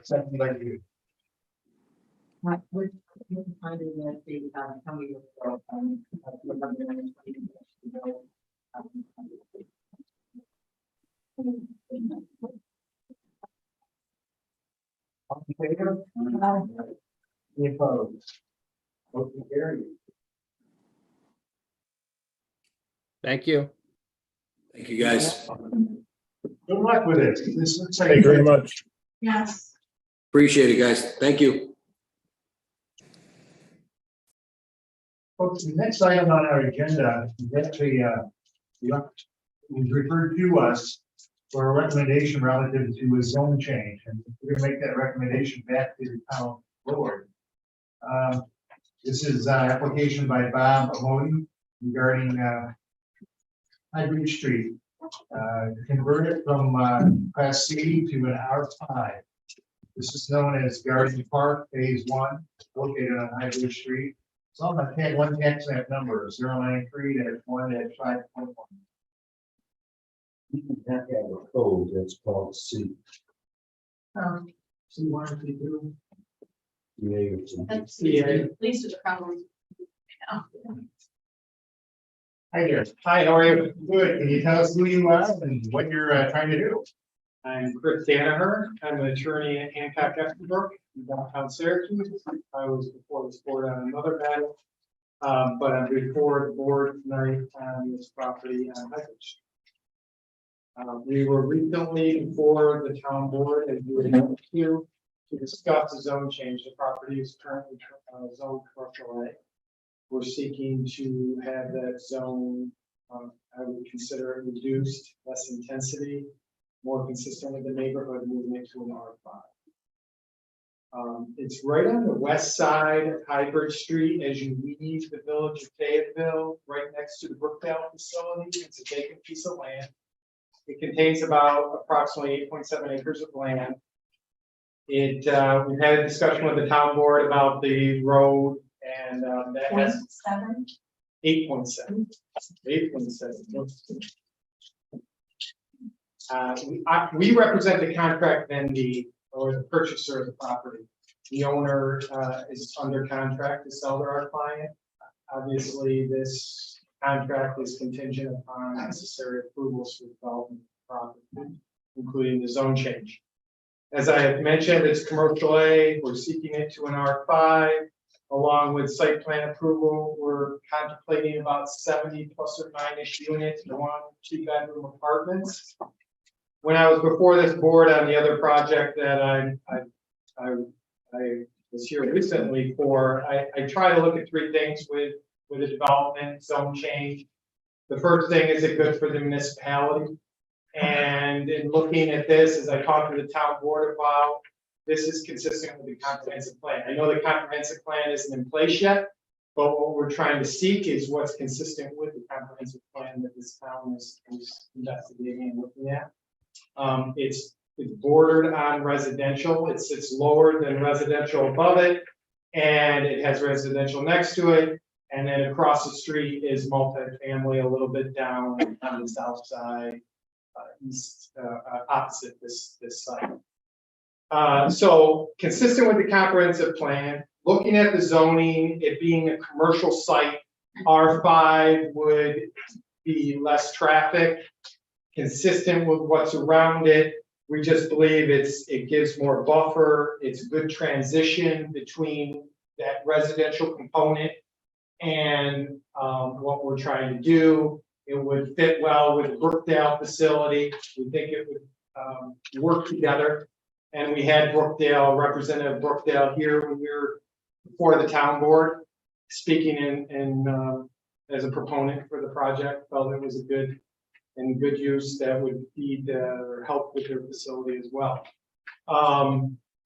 second by you. We're finding that the county. All in favor? Any opposed? Motion carried. Thank you. Thank you, guys. Good luck with it. This looks like. Thank you very much. Yes. Appreciate it, guys. Thank you. Folks, the next item on our agenda is actually, was referred to us for a recommendation relative to a zone change, and we're gonna make that recommendation back to the town board. This is application by Bob Amodi regarding High Bridge Street. Convert it from Class C to an R5. This is known as Garden Park Phase 1, located on High Bridge Street. It's on the one tax map number 093-1-5.1. You can have a code that's called C. C1, C2. That's Yeah. least of the problems. Hi there. Hi, how are you? Good. Can you tell us who you are and what you're trying to do? I'm Chris Danaher. I'm an attorney at Hancock Estabrook in downtown Syracuse. I was before this board on another matter. But I'm before the board tonight on this property on High Bridge. We were recently before the town board and we were here to discuss the zone change. The property is currently zoned commercial A. We're seeking to have that zone, I would consider it reduced, less intensity, more consistent with the neighborhood, moving it to an R5. It's right on the west side of High Bridge Street as you leave the village of Fayetteville, right next to the Brookdale facility. It's a vacant piece of land. It contains about approximately 8.7 acres of land. We've had a discussion with the town board about the road and that has 8.7. 8.7. We represent the contract vendee or the purchaser of the property. The owner is under contract to sell to our client. Obviously, this contract is contingent upon necessary approvals for development of the property, including the zone change. As I have mentioned, it's commercial A. We're seeking it to an R5. Along with site plan approval, we're contemplating about 70 plus or minus units, 1-2 bedroom apartments. When I was before this board on the other project that I was here recently for, I try to look at three things with a development zone change. The first thing, is it good for the municipality? And in looking at this, as I talked to the town board about, this is consistent with the comprehensive plan. I know the comprehensive plan isn't in place yet, but what we're trying to seek is what's consistent with the comprehensive plan that this town is investigating and looking at. It's bordered on residential. It sits lower than residential above it, and it has residential next to it. And then across the street is multifamily a little bit down on the south side, east, opposite this site. So consistent with the comprehensive plan, looking at the zoning, it being a commercial site, R5 would be less traffic, consistent with what's around it. We just believe it gives more buffer, it's a good transition between that residential component and what we're trying to do. It would fit well with the Brookdale facility. We think it would work together. And we had Brookdale, Representative Brookdale here when we were before the town board, speaking in as a proponent for the project, felt it was a good use that would feed or help with their facility as well.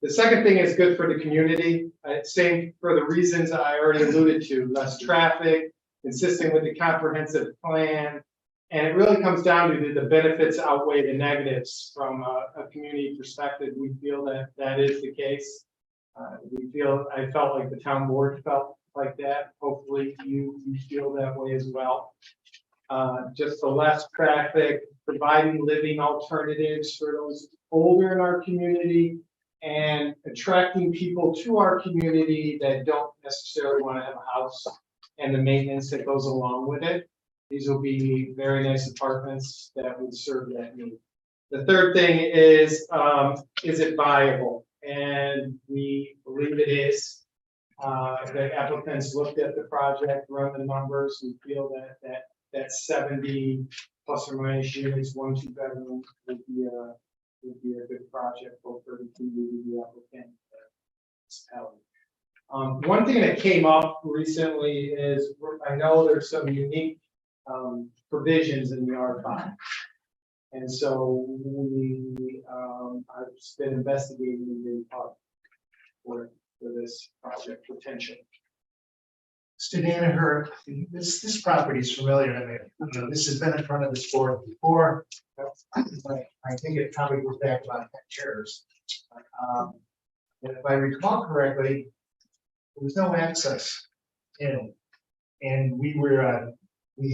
The second thing is good for the community, same for the reasons I already alluded to, less traffic, consistent with the comprehensive plan. And it really comes down to the benefits outweigh the negatives from a community perspective. We feel that is the case. I felt like the town board felt like that. Hopefully you feel that way as well. Just the less traffic, providing living alternatives for those older in our community, and attracting people to our community that don't necessarily want to have a house and the maintenance that goes along with it. These will be very nice apartments that would serve that need. The third thing is it viable? And we believe it is. The applicants looked at the project, run the numbers, we feel that 70 plus or minus units, 1-2 bedroom would be a good project both for the community, the applicant. One thing that came up recently is I know there's some unique provisions in the R5. And so I've just been investigating the park for this project potential. Mr. Danaher, this property is familiar to me. You know, this has been in front of this board before. I think it probably goes back about 10 years. And if I recall correctly, there was no access in, and we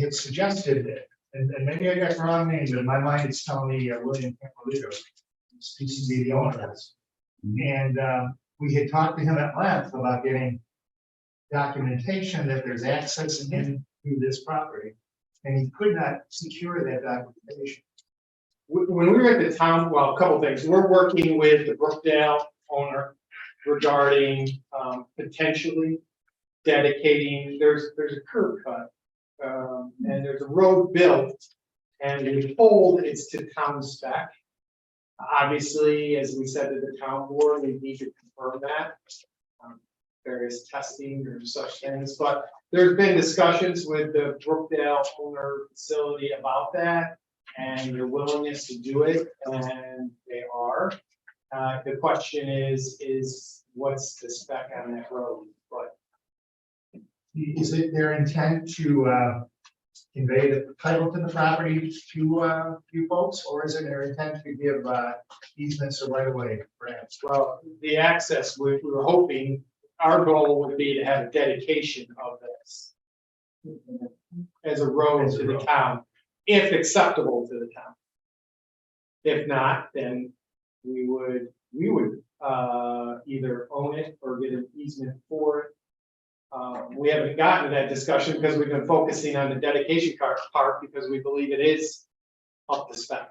had suggested it, and maybe I got the wrong name, but in my mind it's telling me William Campolito, speaking to the owners. And we had talked to him at length about getting documentation that there's access into this property, and he could not secure that documentation. When we were at the town, well, a couple things. We're working with the Brookdale owner regarding potentially dedicating. There's a curb cut and there's a road built, and we're told it's to town spec. Obviously, as we said to the town board, we need to confirm that. Various testing or such things, but there's been discussions with the Brookdale owner facility about that and their willingness to do it, and they are. The question is what's the spec on that road? But Is it their intent to convey the title to the property to you folks, or is it their intent to give easements or right of way grants? well, the access, we were hoping, our goal would be to have a dedication of this as a road to the town, if acceptable to the town. If not, then we would either own it or get an easement for it. We haven't gotten to that discussion because we've been focusing on the dedication part because we believe it is up to spec.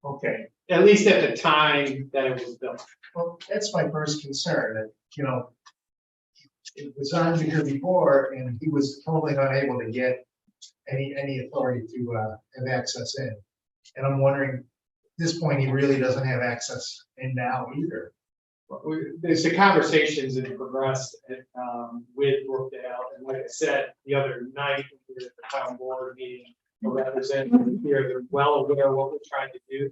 Okay, At least at the time that it was built. well, that's my first concern, that, you know, it was on here before, and he was totally unable to get any authority to have access in. And I'm wondering, at this point, he really doesn't have access in now either. There's the conversations that have progressed with Brookdale, and like I said, the other night, we were at the town board meeting, a representative here, they're well aware of what we're trying to do.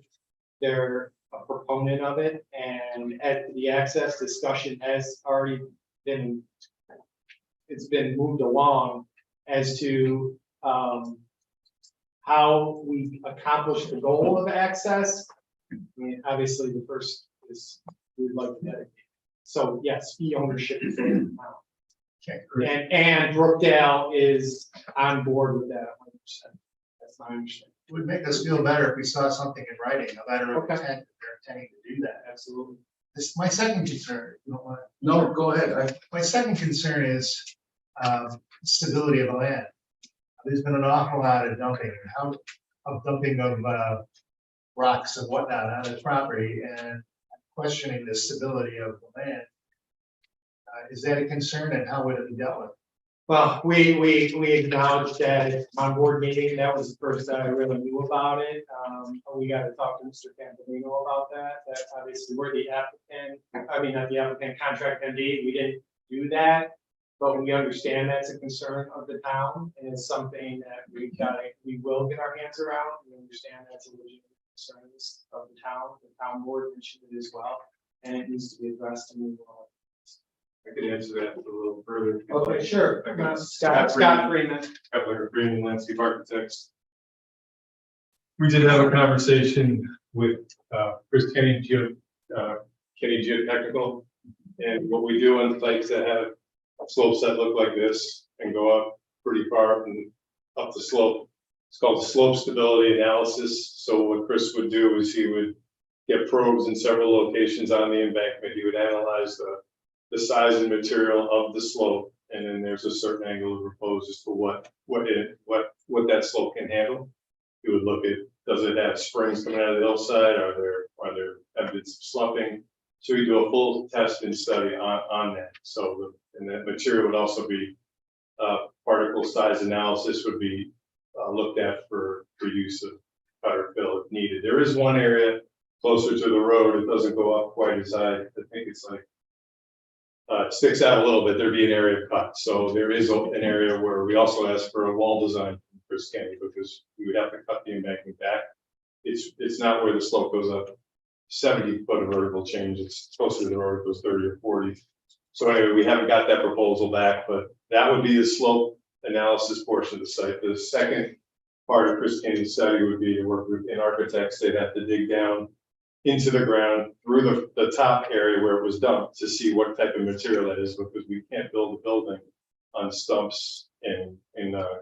They're a proponent of it, and at the access discussion has already been, it's been moved along as to how we accomplish the goal of access. I mean, obviously, the first is we'd like to dedicate. So yes, fee ownership is in the town. Okay, great. And Brookdale is on board with that 100%. That's my understanding. It would make us feel better if we saw something in writing, a letter of Okay. intent that they're intending to do that. Absolutely. This, my second concern, if you don't mind. No, go ahead. My second concern is stability of the land. There's been an awful lot of dumping of rocks and whatnot on his property and questioning the stability of the land. Is that a concern, and how would it be dealt with? Well, we acknowledged that at my board meeting, that was the first that I really knew about it. We got to talk to Mr. Campanino about that. That obviously we're the applicant, I mean, not the applicant, contract MD, we didn't do that. But we understand that's a concern of the town, and it's something that we will get our hands around. We understand that's a legitimate concern of the town board mentioned it as well, and it needs to be addressed and move on. I could answer that a little further. Okay, sure. I got Scott Freeman. Kepler Freeman, landscape architects. We did have a conversation with Chris Kenny, Kenny Geotechnical, and what we do on sites that have slopes that look like this and go up pretty far and up the slope. It's called slope stability analysis. So what Chris would do is he would get probes in several locations on the embankment. He would analyze the size and material of the slope, and then there's a certain angle of repose as to what that slope can handle. He would look at, does it have springs coming out of the hillside? Are there evidence of sloughing? So we do a full test and study on that. So and that material would also be particle size analysis would be looked at for use of cutter fill if needed. There is one area closer to the road. It doesn't go up quite as high. I think it's like it sticks out a little bit. There'd be an area cut. So there is an area where we also ask for a wall design from Chris Kenny, because we would have to cut the embankment back. It's not where the slope goes up 70 foot of vertical change. It's closer to the road, it goes 30 or 40. So anyway, we haven't got that proposal back, but that would be the slope analysis portion of the site. The second part of Chris Kenny's study would be to work with an architects. They'd have to dig down into the ground through the top area where it was dumped to see what type of material that is, because we can't build a building on stumps and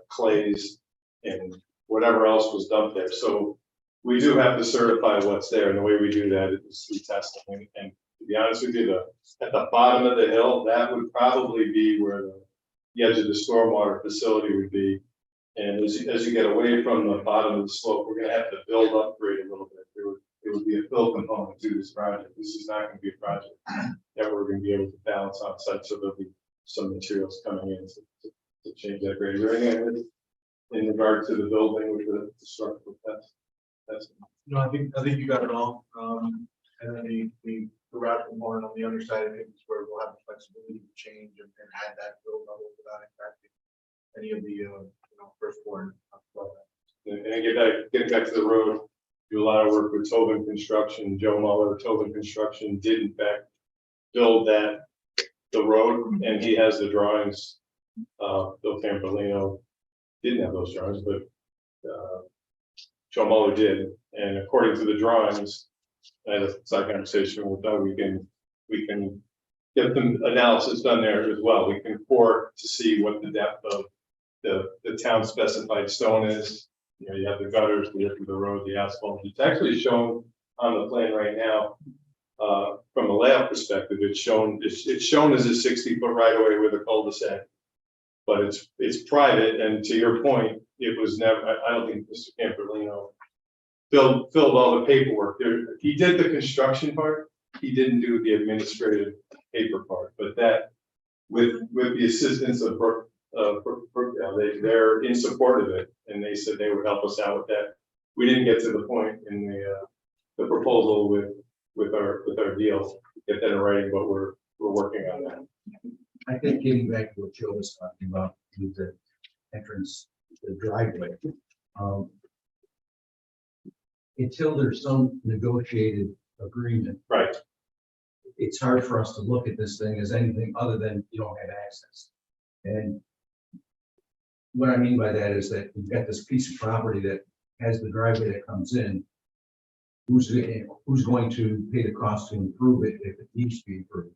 clays and whatever else was dumped there. So we do have to certify what's there, and the way we do that is through testing. And to be honest with you, at the bottom of the hill, that would probably be where the edge of the stormwater facility would be. And as you get away from the bottom of the slope, we're going to have to build upgrade a little bit. It would be a fill component to this project. This is not going to be a project that we're going to be able to balance on site. So there'll be some materials coming in to change that grade. Is there anything in regard to the building with the structural test? No, I think you got it all. And then the garage component on the other side of it is where we'll have the flexibility to change and add that build level without impacting any of the first floor. And getting back to the road, do a lot of work with Tobin Construction. Joe Muller, Tobin Construction, did in fact build the road, and he has the drawings. Bill Campolino didn't have those drawings, but Joe Muller did. And according to the drawings, I had a side conversation with Doug, we can get the analysis done there as well. We can core to see what the depth of the town specified stone is. You have the gutters, the width of the road, the asphalt. It's actually shown on the plan right now. From a layout perspective, it's shown as a 60-foot right of way with a cul-de-sac. But it's private, and to your point, it was never. I don't think Mr. Campolino filled all the paperwork. He did the construction part. He didn't do the administrative paper part. But that, with the assistance of they're in support of it, and they said they would help us out with that. We didn't get to the point in the proposal with our deal, get that in writing, but we're working on that. I think getting back to what Joe was talking about, with the entrance, the driveway. Until there's some negotiated agreement. Right. It's hard for us to look at this thing as anything other than you don't have access. And what I mean by that is that you've got this piece of property that has the driveway that comes in. Who's going to pay the cost to improve it if it needs to be improved?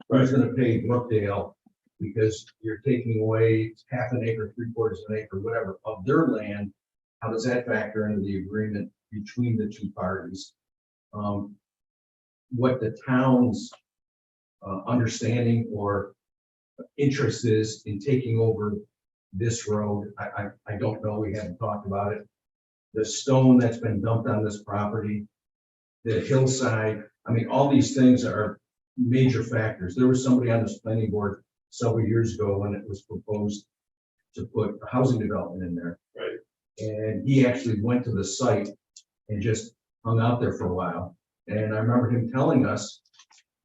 Who's going to pay Brookdale because you're taking away half an acre, 3/4 of an acre, whatever, of their land? How does that factor into the agreement between the two parties? What the town's understanding or interest is in taking over this road, I don't know. We haven't talked about it. the stone that's been dumped on this property, the hillside, I mean, all these things are major factors. There was somebody on this planning board several years ago when it was proposed to put a housing development in there. Right. And he actually went to the site and just hung out there for a while. And I remember him telling us,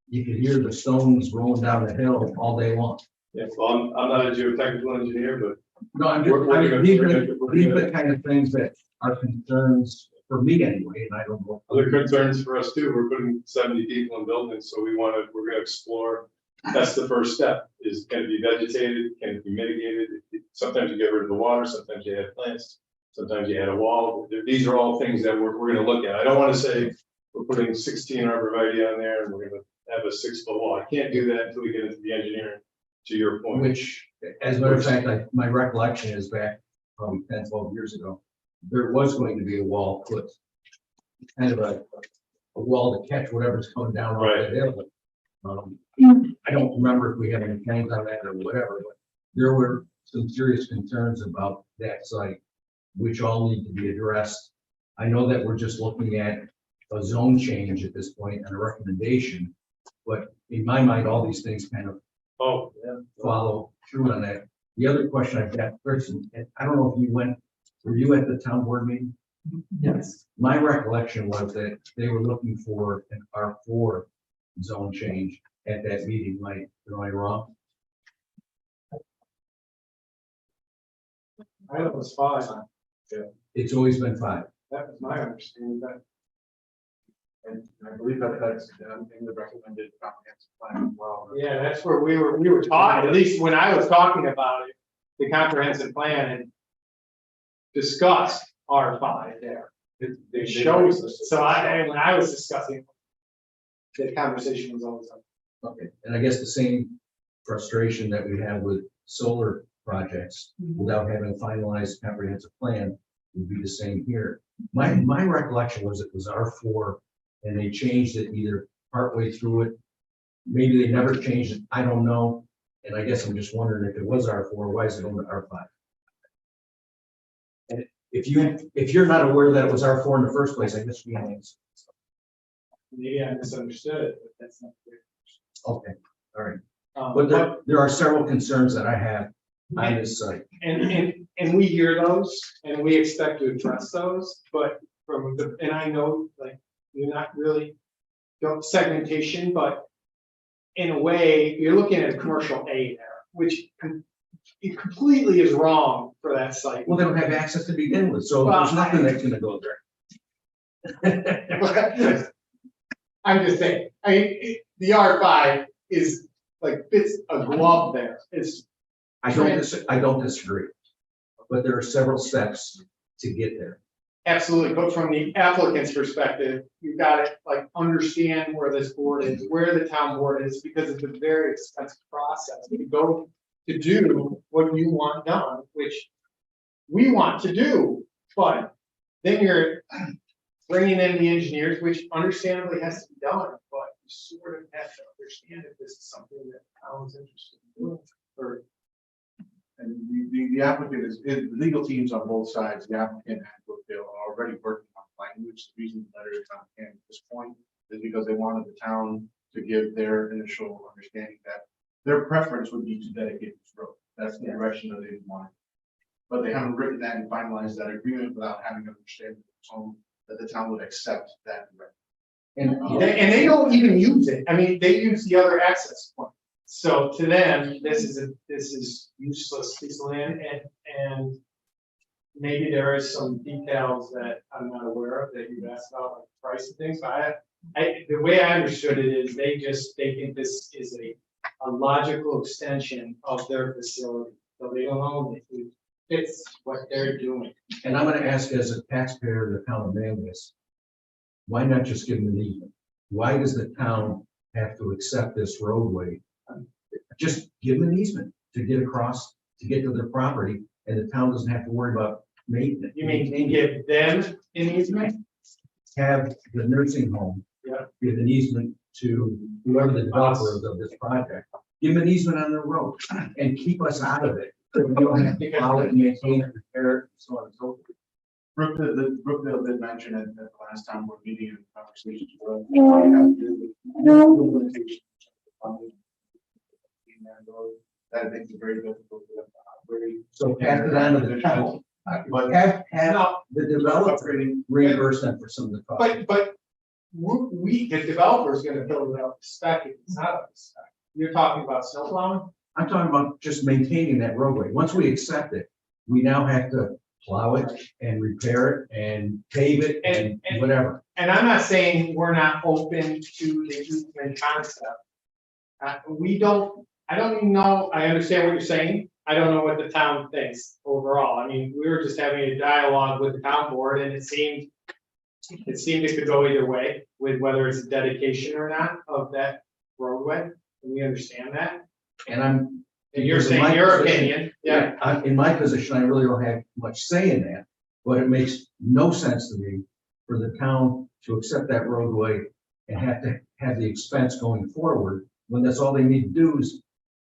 you could hear the stones rolling down the hill all day long. Yeah, well, I'm not a geotechnical engineer, but No, I'm We're- just, I we're mean, gonna- these we're are, gonna- these are the kind of things that are concerns for me anyway, and I don't know. other concerns for us too, we're putting 70 people in buildings, so we're gonna explore. That's the first step, is can it be vegetated, can it be mitigated? Sometimes you get rid of the water, sometimes you add plants, sometimes you add a wall. These are all things that we're gonna look at. I don't wanna say we're putting 16 arborvitae on there and we're gonna have a 6-foot wall. I can't do that until we get into the engineering, to your point. Which, as a matter of fact, my recollection is back probably 10, 12 years ago, there was going to be a wall put, kind of a wall to catch whatever's coming down off Right. the hill. I don't remember if we had any plans on that or whatever, but there were some serious concerns about that site, which all need to be addressed. I know that we're just looking at a zone change at this point and a recommendation, but in my mind, all these things kind of Oh, yeah. follow through on that. The other question I've got, Chris, and I don't know if you were you at the town board meeting? Yes. My recollection was that they were looking for an R4 zone change at that meeting. Am I wrong? I know it was 5. It's always been 5. That was my understanding, but And I believe that that's in the recommended comprehensive plan as well. yeah, that's where we were talking, at least when I was talking about it, the comprehensive plan had discussed R5 there. It shows us, so when I was discussing, the conversation was always up. Okay, and I guess the same frustration that we have with solar projects without having a finalized comprehensive plan would be the same here. My recollection was it was R4 and they changed it either partway through it. Maybe they never changed it, I don't know. And I guess I'm just wondering if it was R4, why is it on to R5? And if you're not aware that it was R4 in the first place, I guess we have. Maybe I misunderstood it, but that's not clear. Okay, all right. But there are several concerns that I have on this site. And we hear those and we expect to address those, but and I know, like, you're not really, don't segmentation, but in a way, you're looking at a commercial A there, which it completely is wrong for that site. Well, they don't have access to begin with, so there's nothing that's gonna go there. I'm just saying, the R5 is like fits a glove there. It's I don't disagree, but there are several steps to get there. absolutely, but from the applicant's perspective, you've got to like understand where this board is, where the town board is, because it's a very expensive process to go to do what you want done, which we want to do, but then you're bringing in the engineers, which understandably has to be done, but you sort of have to understand if this is something that the town is interested in doing. Or And the applicant the legal teams on both sides, the applicant and Brookdale are already working on language. The reason the letter is on hand at this point is because they wanted the town to give their initial understanding that their preference would be to dedicate this road. That's the direction that they want. But they haven't written that and finalized that agreement without having an understanding that the town would accept that. and they don't even use it. I mean, they use the other access point. So to them, this is useless piece of land, and maybe there is some details that I'm not aware of that you've asked about, like price and things, but the way I understood it is they think this is a logical extension of their facility. So they don't own it. It fits what they're doing. And I'm gonna ask as a taxpayer in the town of Manlius, why not just give them an easement? Why does the town have to accept this roadway? Just give them an easement to get across, to get to their property, and the town doesn't have to worry about maintenance. You mean give them an easement? Have the nursing home. Yeah. Give an easement to whoever the developer is of this project. Give them an easement on the road and keep us out of it. So we don't have to plow it and maintain it, repair it, and so on and so forth. Brookville did mention it at the last time we're meeting in conversation. That I think is very difficult. So pass it on to the town, But have No, the developer reimburse them for some of the costs. but the developer is gonna build it up to spec, if it's not up to spec. You're talking about snow plowing? I'm talking about just maintaining that roadway. Once we accept it, we now have to plow it and repair it and pave it and whatever. And I'm not saying we're not open to the easement concept. I don't even know, I understand what you're saying. I don't know what the town thinks overall. I mean, we were just having a dialogue with the town board and it seemed it could go either way with whether it's a dedication or not of that roadway. And we understand that. And I'm. And you're because in saying my your position- opinion, yeah. In my position, I really don't have much say in that, but it makes no sense to me for the town to accept that roadway and have to have the expense going forward, when that's all they need to do is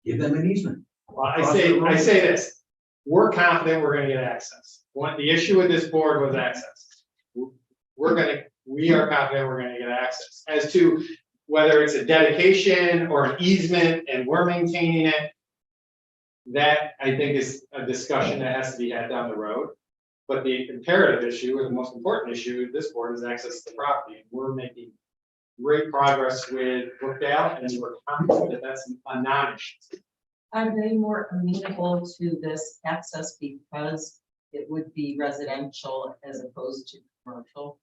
give them an easement. Well, I say this, we're confident we're gonna get access. The issue with this board was access. We are confident we're gonna get access. As to whether it's a dedication or an easement and we're maintaining it, that I think is a discussion that has to be had down the road. But the imperative issue, or the most important issue of this board is access to the property. And we're making great progress with Brookdale, and we're confident that that's a non-issue. Are they more amenable to this access because it would be residential as opposed to commercial?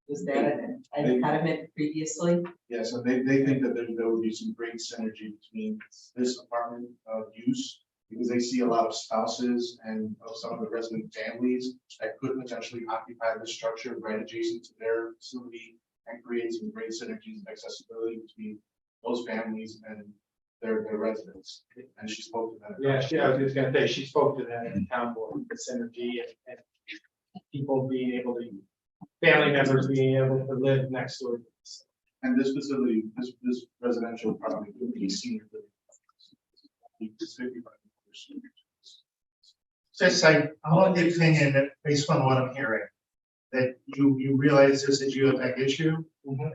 Was that an impediment previously? yeah, so they think that there would be some great synergy between this apartment use, because they see a lot of spouses and of some of the resident families that could potentially occupy the structure right adjacent to their facility and create some great synergies and accessibility between those families and their residents. And she spoke to that. Yeah, I was just gonna say, she spoke to that in the town board, the synergy and people being able to, family members being able to live next to it. And this facility, this residential property would be senior living. It's 55%. Just I want the opinion that based on what I'm hearing, that you realize there's a geotech issue,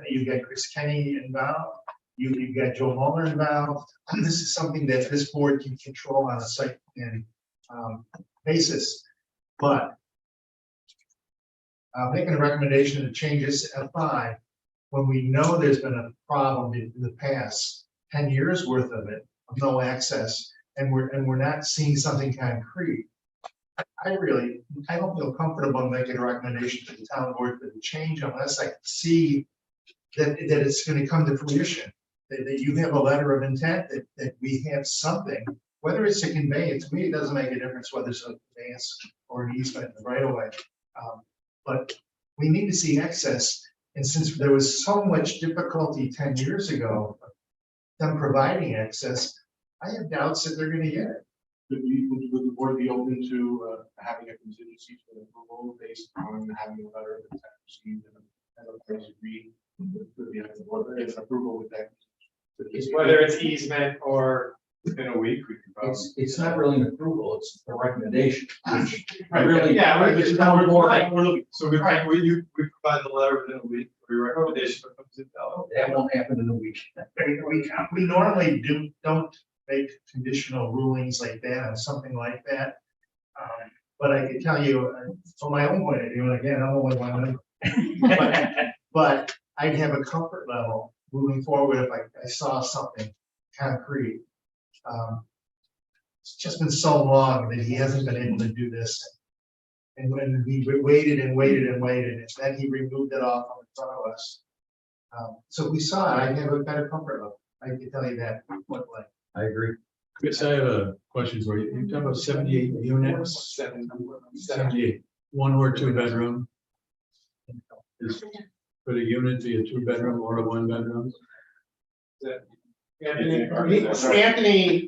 you get Chris Kenny involved, you got Joe Muller involved. This is something that this board can control on a site and basis, but making a recommendation to change this to F5 when we know there's been a problem in the past 10 years worth of it, of no access, and we're not seeing something concrete. I don't feel comfortable making a recommendation to the town board for the change unless I see that it's going to come to fruition. That you have a letter of intent, that we have something, whether it's a conveyance, to me, it doesn't make a difference whether it's a conveyance or an easement right away. But we need to see access. And since there was so much difficulty 10 years ago, them providing access, I have doubts that they're going to get it. Would the board be open to having a contingency for the approval based on having a letter of intent received and a place agreed with the board, if approval with that? Whether it's easement or In a week, we could probably. It's not really an approval, it's a recommendation, which Right, really. yeah, we're just town board. So we provide the letter within a week for your recommendation. That won't happen in a week. We normally don't make conditional rulings like that on something like that. But I can tell you, from my own point of view, and again, I'm only one member, but I'd have a comfort level moving forward if I saw something concrete. It's just been so long that he hasn't been able to do this. And when we waited and waited and waited, and then he removed it off in front of us. So we saw it, I'd have a better comfort level. I can tell you that. I agree. Chris, I have a question for you. You're talking about 78 units, 78, 1 or 2 bedroom. Could a unit be a 2-bedroom or a 1-bedroom? Anthony.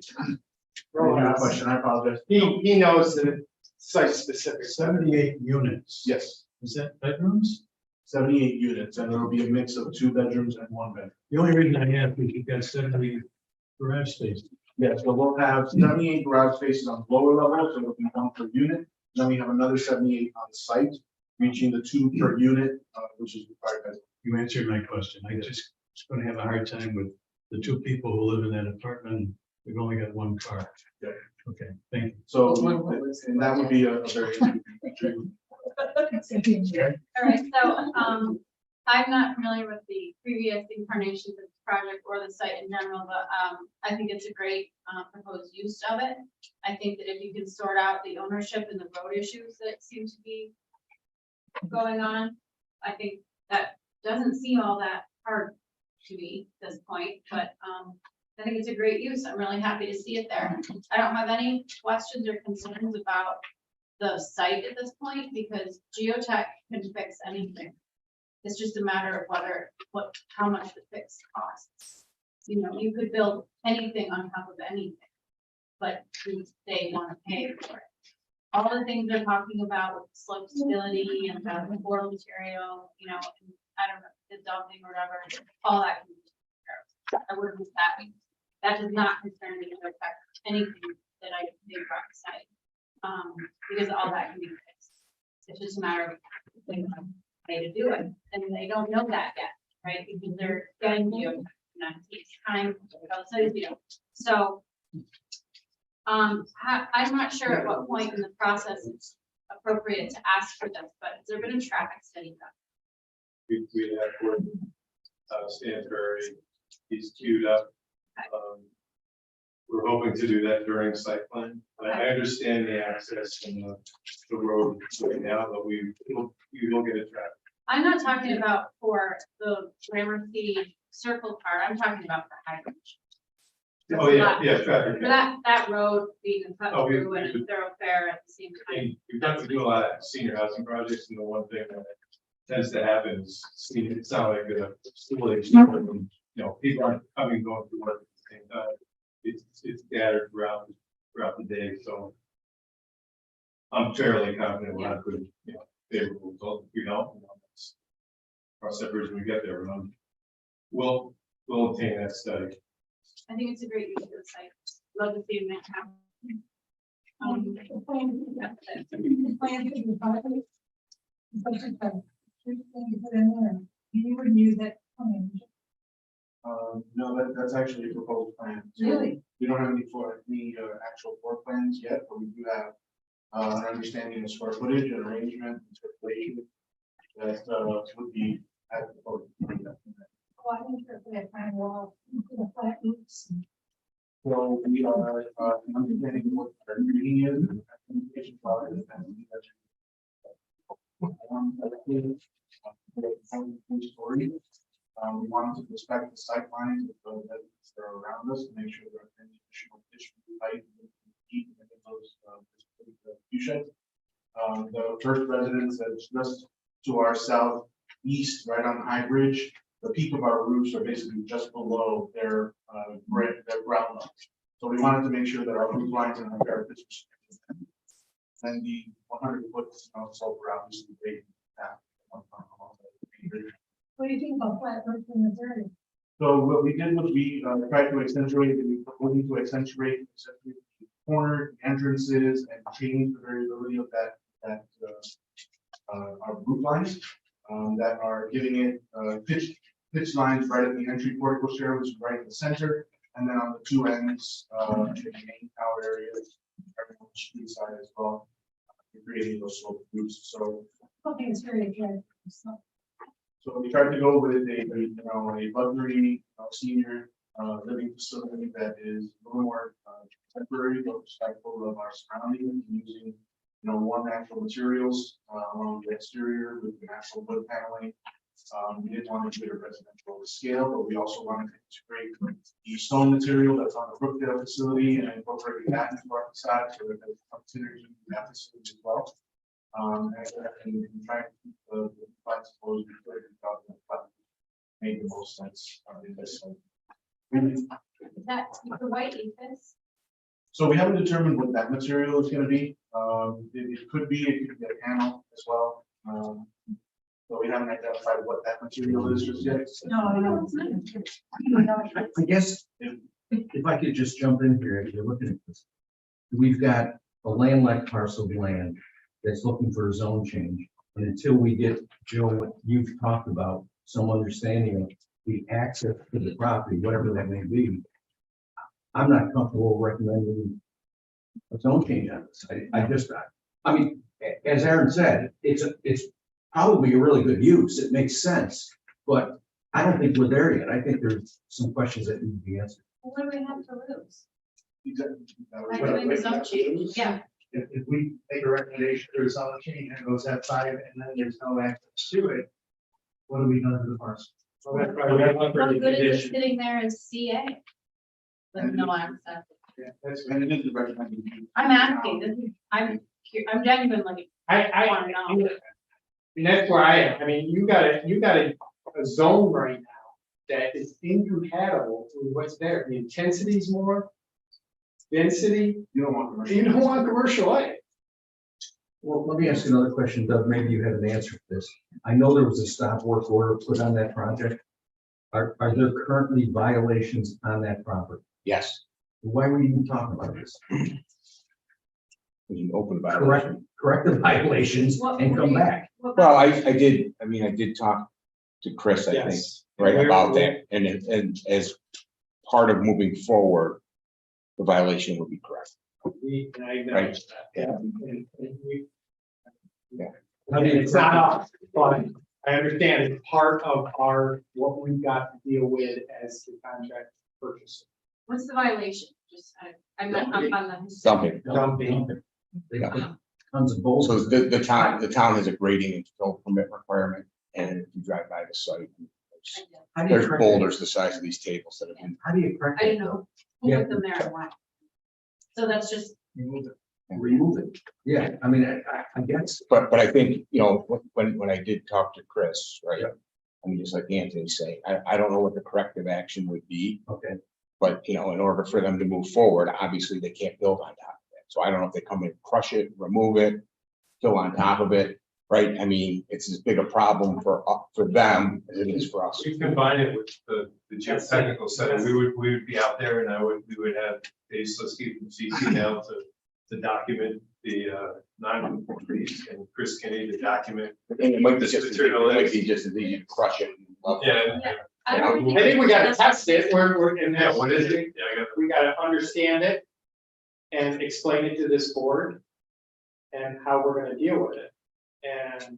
Question, I apologize. He knows the site specific. 78 units. Yes, Is that bedrooms? 78 units, and there will be a mix of 2 bedrooms and 1 bedroom. The only reason I ask is you've got 70 garage spaces. Yes, so we'll have 78 garage spaces on lower levels, so it'll be 1 per unit. then we have another 78 on site, reaching the 2 per unit, which is required by. You answered my question. I just going to have a hard time with the two people who live in that apartment. We've only got one car. Yeah. Okay, thank you. So, and that would be a very. All right, so, I'm not familiar with the previous incarnations of this project or the site in general, but, I think it's a great, proposed use of it. I think that if you can sort out the ownership and the road issues that seem to be going on, I think that doesn't seem all that hard to me at this point, but, I think it's a great use. I'm really happy to see it there. I don't have any questions or concerns about the site at this point because geotech can fix anything. It's just a matter of how much the fix costs. You know, you could build anything on top of anything, but they want to pay for it. All the things they're talking about with slope stability and the floor material, you know, and I don't know, the dumping or whatever, all that can be taken care of. I wouldn't be happy. That does not concern me to affect anything that I do about the site. Because all that can be fixed. It's just a matter of thinking of a way to do it, and they don't know that yet, right? Because they're getting you, takes time, so. I'm not sure at what point in the process it's appropriate to ask for this, but has there been a traffic study done? We have one, Stanbury, he's queued up. We're hoping to do that during site plan. I understand the access and the road right now, but we will get a traffic. I'm not talking about for the Gramercy Circle part, I'm talking about the high bridge. Oh, yeah, traffic. For that road being cut Oh, through and a thoroughfare at the same time. And we've got to do a lot of senior housing projects, and the one thing that tends to happen is, it's not like a school age, you know, people aren't coming, going to work at the same time. It's scattered throughout the day, so I'm fairly confident we'll have good, you know, favorable results. If we don't, you know, cross that bridge when we get there. We'll obtain that study. I think it's a great use of the site. Love to see it happen. You would use that. No, that's actually a proposed plan. So Really? we don't have any actual floor plans yet, but we do have an understanding of square footage and arrangement and circulation that would be at the proposed plan. Well, I think that kind of wall, the flat roofs. So we are understanding what our reading is and communication power is. Story. We wanted to respect the sight lines of those that are around us to make sure there are any additional height and heat in those view sheds. The first residence that's just to our southeast, right on High Bridge, the peak of our roofs are basically just below their ground level. So we wanted to make sure that our roof lines and our parapets were. And the 100-foot slope are obviously great. What do you think about flat roofs in this area? So what we did was we tried to accentuate the corner entrances and change the variability of that our roof lines that are giving it pitch lines right at the entry portico stair, which is right in the center, and then on the two ends, in the main tower areas, on the street side as well, creating those slope roofs. So I think it's very attractive. So we tried to go with a luxury senior living facility that is a little more contemporary, but respectful of our surroundings, using more natural materials along the exterior with the natural wood paneling. We didn't want to do it a residential scale, but we also wanted to integrate the stone material that's on the Brookdale facility and incorporate that into our facade so that there's some synergy in that facility as well. And trying to keep the flexible made the most sense in this. Is that the white ethos? So we haven't determined what that material is going to be. It could be a panel as well. So we haven't identified what that material is just yet. No, it's not. I guess if I could just jump in here, as you're looking at this, we've got a landlocked parcel of land that's looking for a zone change. And until we get, Joe, what you've talked about, some understanding of the access to the property, whatever that may be, I'm not comfortable recommending a zone change on this. I mean, as Aaron said, it's probably a really good use. It makes sense, but I don't think we're there yet. I think there's some questions that need to be answered. Well, what do we have to lose? By Well, doing the zone change? Yeah, If we make a recommendation for a zone change and it goes at 5 and then there's no access to it, what have we done to the parcel? Well, that's why we have one how for good the is it condition. sitting there as CA? With no access. Yeah, that's. And it is the recommendation. I'm asking, this is, I'm genuinely I want to know. And that's where I am. I mean, you got a zone right now that is incompatible with what's there. The intensity is more, density, You don't want commercial. you don't want commercial A. Well, let me ask you another question, Doug. Maybe you have an answer to this. I know there was a stop work order put on that project. Are there currently violations on that property? Yes, Why were you even talking about this? we can open about it. Correct the violations and come back. Well, I did talk to Chris, I think, Yes. right, about that, and as part of moving forward, the violation would be correct. And I acknowledge that. Yeah. And we. Yeah. I mean, it's not us, but I understand it's part of what we've got to deal with as the contract purchaser. What's the violation? Just, I'm not up on the. Something. Dumping. They put tons of boulders. So the town has a grading and fill permit requirement, and if you drive by the site, there's boulders the size of these tables that have been. How do you correct I it? didn't know who put them there and why. So that's just, Remove it. Yeah, I mean, I guess. But I think, you know, when I did talk to Chris, right? I mean, just like Anthony saying, I don't know what the corrective action would be, Okay. but you know, in order for them to move forward, obviously they can't build on top of it. So I don't know if they come in, crush it, remove it, fill on top of it, right? I mean, it's as big a problem for them as it is for us. We combine it with the geotechnical center, we would be out there and we would have Dave Sliski from CC now to document the non-conformities and Chris Kenny to document. And it might be just as easy to crush it. Yeah. I I think we gotta test it, we're in Yeah, this. what is it? Yeah, I got. We gotta understand it and explain it to this board and how we're gonna deal with it. And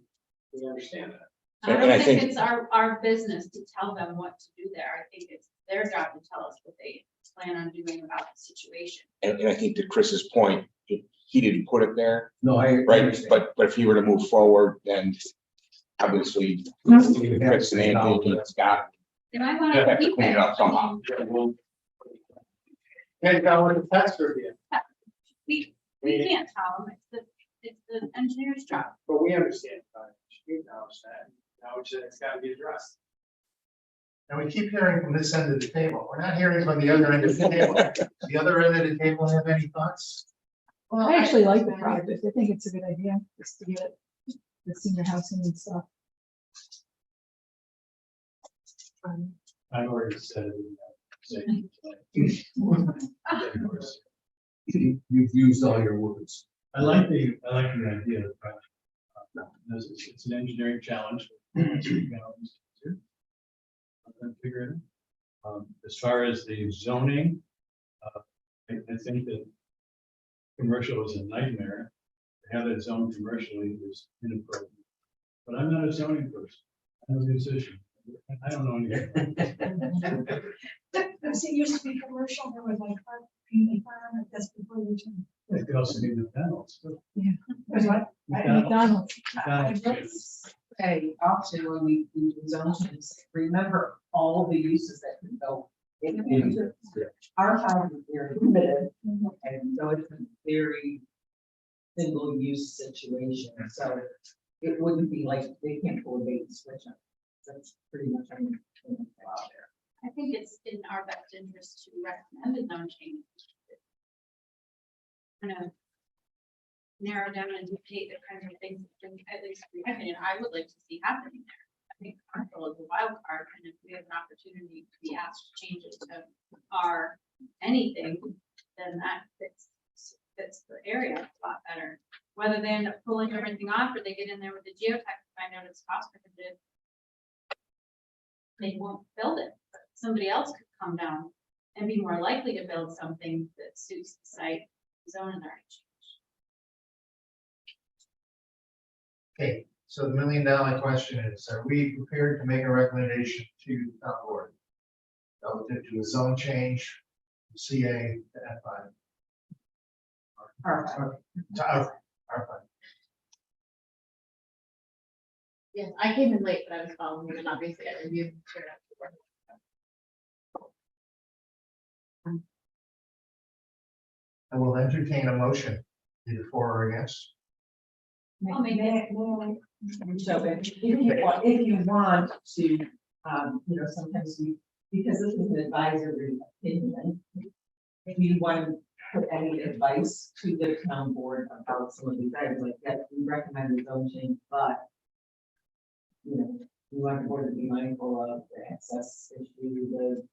we understand that. I And I don't think think- it's our business to tell them what to do there. I think it's their job to tell us what they plan on doing about the situation. And I think to Chris's point, he didn't put it there, No, I. right? understand. But if he were to move forward, then obviously Chris and Anthony got They might want Yeah, to have to keep clean it. it up somehow. And I want the test review, We can't tell them. It's the engineer's job. but we understand. We acknowledge that it's gotta be addressed. And we keep hearing from this end of the table. We're not hearing from the other end of the table. The other end of the table have any thoughts? Well, I actually like the project. I think it's a good idea, just to get the senior housing and stuff. I already said it. You've used all your words. I like the idea of the project. It's an engineering challenge. I'm gonna figure it out. As far as the zoning, I think that commercial is a nightmare. To have it zoned commercially is inappropriate. But I'm not a zoning person. I'm a musician. I don't know anything. It used to be commercial, there was like community farm, that's before you turned. It could also be McDonald's. There's what? McDonald's. Hey, also, when we do zone changes, remember all the uses that can go into our house is very limited, and so it's a very single use situation, so it wouldn't be like they can't pull a bait and switch on. That's pretty much everything out there. I think it's in our best interest to recommend a zone change. Kind of narrow down and dictate the kinds of things, that at least in my opinion, I would like to see happening there. I think commercial is a wild card, and if we have an opportunity to be asked to change it to anything, then that fits the area a lot better. whether they end up pulling everything off or they get in there with the geotech and find out it's cost prohibitive. They won't build it. Somebody else could come down and be more likely to build something that suits the site, zone and range. Okay, so the $1 million question is, are we prepared to make a recommendation to the town board relative to a zone change, CA to F5? Perfect. To R5. Yes, I came in late, but I was following you, and obviously I reviewed. I will entertain a motion, either for or against. I'll make it. So if you want to, sometimes because this is an advisory opinion, if you want to put any advice to the town board about some of these items, like, yes, we recommend the zone change, but we want the board to be mindful of the access issue, the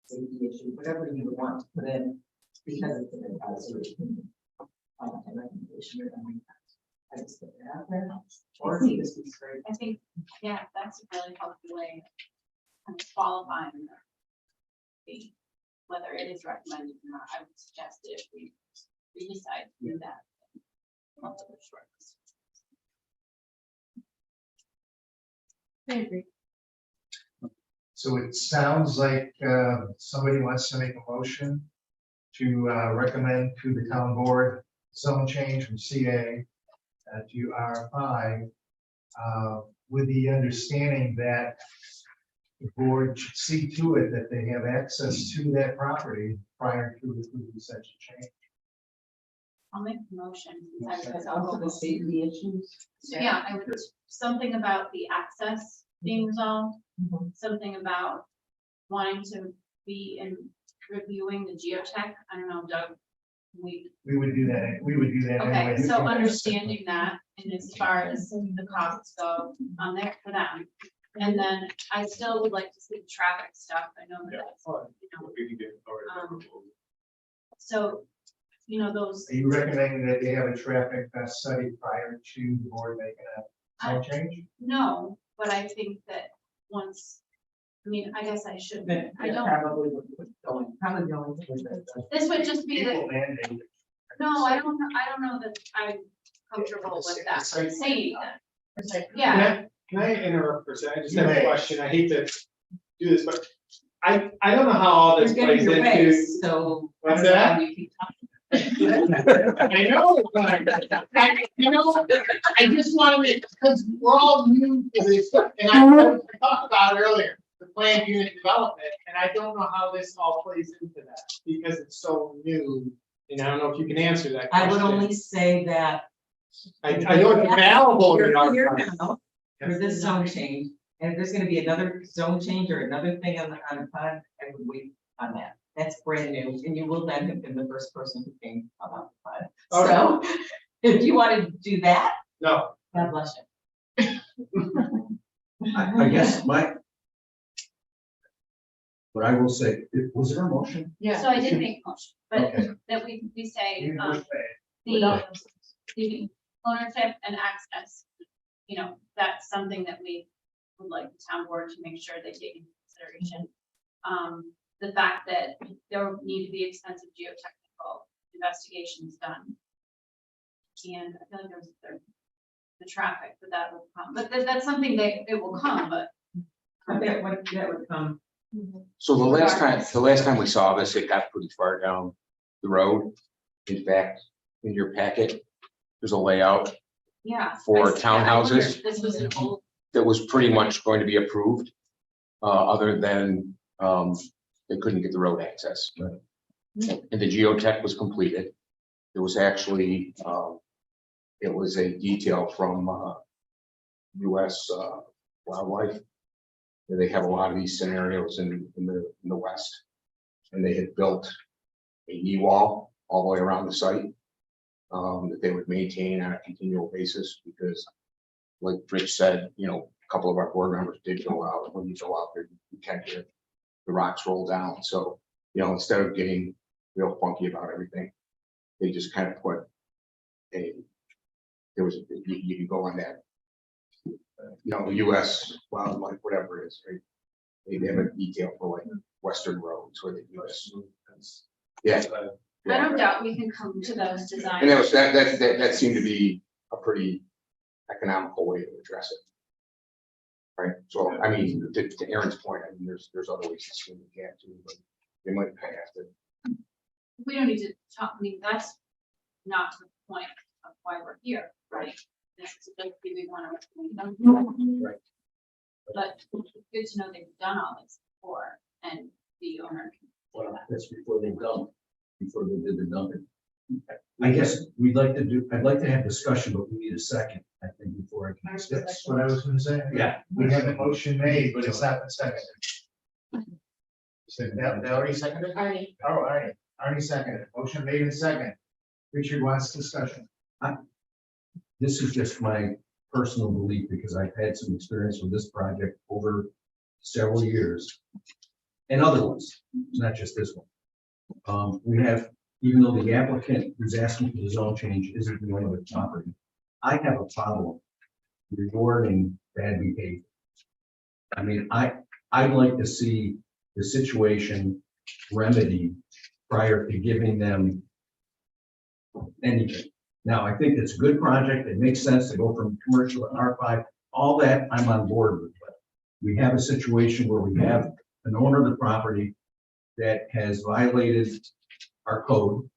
safety issue, whatever you would want to put in, because it's an advisory opinion. And recommendation or something. I just put it out there. Or this is great. I think, yeah, that's a really helpful way of qualifying whether it is recommended or not. I would suggest if we decide to do that. Multiple shortlists. I agree. So it sounds like somebody wants to make a motion to recommend to the town board zone change from CA to R5 with the understanding that the board should see to it that they have access to that property prior to approving such a change. I'll make the motion. That's also the safety issues. So yeah, I would, something about the access being resolved, something about wanting to be in reviewing the geotech. I don't know, Doug, We would do that. We would do that anyway. okay, so understanding that and as far as the costs go on there for them. And then I still would like to see the traffic stuff. I know that that's, We can get started. so, those. Are you recommending that they have a traffic study prior to the board making a zone change? No, but I think that once, I guess I should, I don't, Probably going. this would just be People the, mandate. no, I don't know that I'm comfortable with that, saying that. Can Yeah, Can I interrupt for a second? I just have a Yeah. question. I hate to do this, but I don't know how all this You're getting plays your way, into. so. What's that? You keep talking. I know, but I just want to make, because we're all new to this, and I talked about earlier, the planned unit development, and I don't know how this all plays into that, because it's so new, and I don't know if you can answer that I question. would only say that. I know it's available in You're our. here now for this zone change, and if there's gonna be another zone change or another thing on the pod, I would wait on that. That's brand new, and you will then have been the first person who came about the pod. So if you want to do that, No, God bless you. I guess what I will say, was there a motion? so I did make a motion, but Okay. that we say, You push back. the ownership and access, that's something that we would like the town board to make sure they take into consideration. The fact that there will need to be extensive geotechnical investigations done. And I feel like there was a third, the traffic, but that will come, but that's something that it will come, but. That would come. So the last time we saw this, it got pretty far down the road. In fact, in your packet, there's a layout Yeah. for I townhouses. wondered, this was an old, that was pretty much going to be approved. Other than, they couldn't get the road access. And the geotech was completed. It was actually, it was a detail from, US Wildlife. They have a lot of these scenarios in the west. And they had built a knee wall all the way around the site. That they would maintain on a continual basis, because like Rich said, a couple of our board members did go out, and when you go out there, you can hear the rocks roll down. So, instead of getting real funky about everything, they just kind of put a there was, you could go on that. US wildlife, whatever it is, right? They have a detail for like Western roads where they do this. Yeah. I don't doubt we can come to those designs. And that seemed to be a pretty economical way to address it. Right, so I mean, to Aaron's point, I mean, there's other ways to swing the cat too, but they might have to. We don't need to talk, I mean, that's not the point of why we're here, right? This is basically we want to. Right. But it's good to know they've done all this before and the owner. Well, that's before they dump, before they did the dumping. I guess I'd like to have discussion, but we need a second, I think, before I can. That's what I was gonna say. Yeah. We have a motion made, but it's not been seconded. Valerie seconded? Alright, Oh, Arnie seconded. Motion made in second. Richard wants discussion. This is just my personal belief because I've had some experience with this project over several years. And other ones, not just this one. We have, even though the applicant who's asking for the zone change isn't the owner of the property, I have a problem rewarding bad behavior. I mean, I'd like to see the situation remedied prior to giving them anything. Now, I think it's a good project. It makes sense to go from commercial to R5. All that I'm on board with. But we have a situation where we have an owner of the property that has violated our code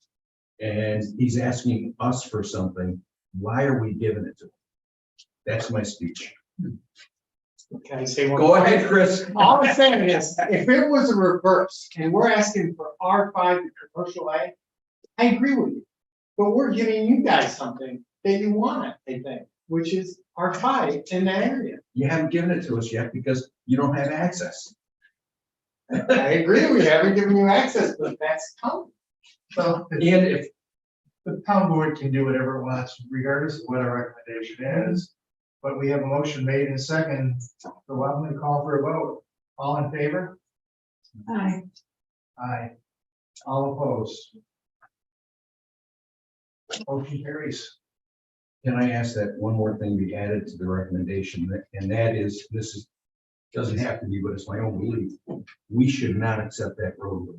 and he's asking us for something. Why are we giving it to him? That's my speech. Can I say one? Go ahead, Chris. All I'm saying is, if it was a reverse and we're asking for R5 to commercial A, I agree with you. But we're giving you guys something that you want, I think, which is R5 in that area. You haven't given it to us yet because you don't have access. I agree, we haven't given you access, but that's coming. So And if the town board can do whatever it wants regardless of what our recommendation is. But we have a motion made in second, so I'm going to call for a vote. All in favor? Aye. Aye. All opposed? Motion carries. Can I ask that one more thing be added to the recommendation, and that is, doesn't have to be, but it's my own belief. We should not accept that roadway.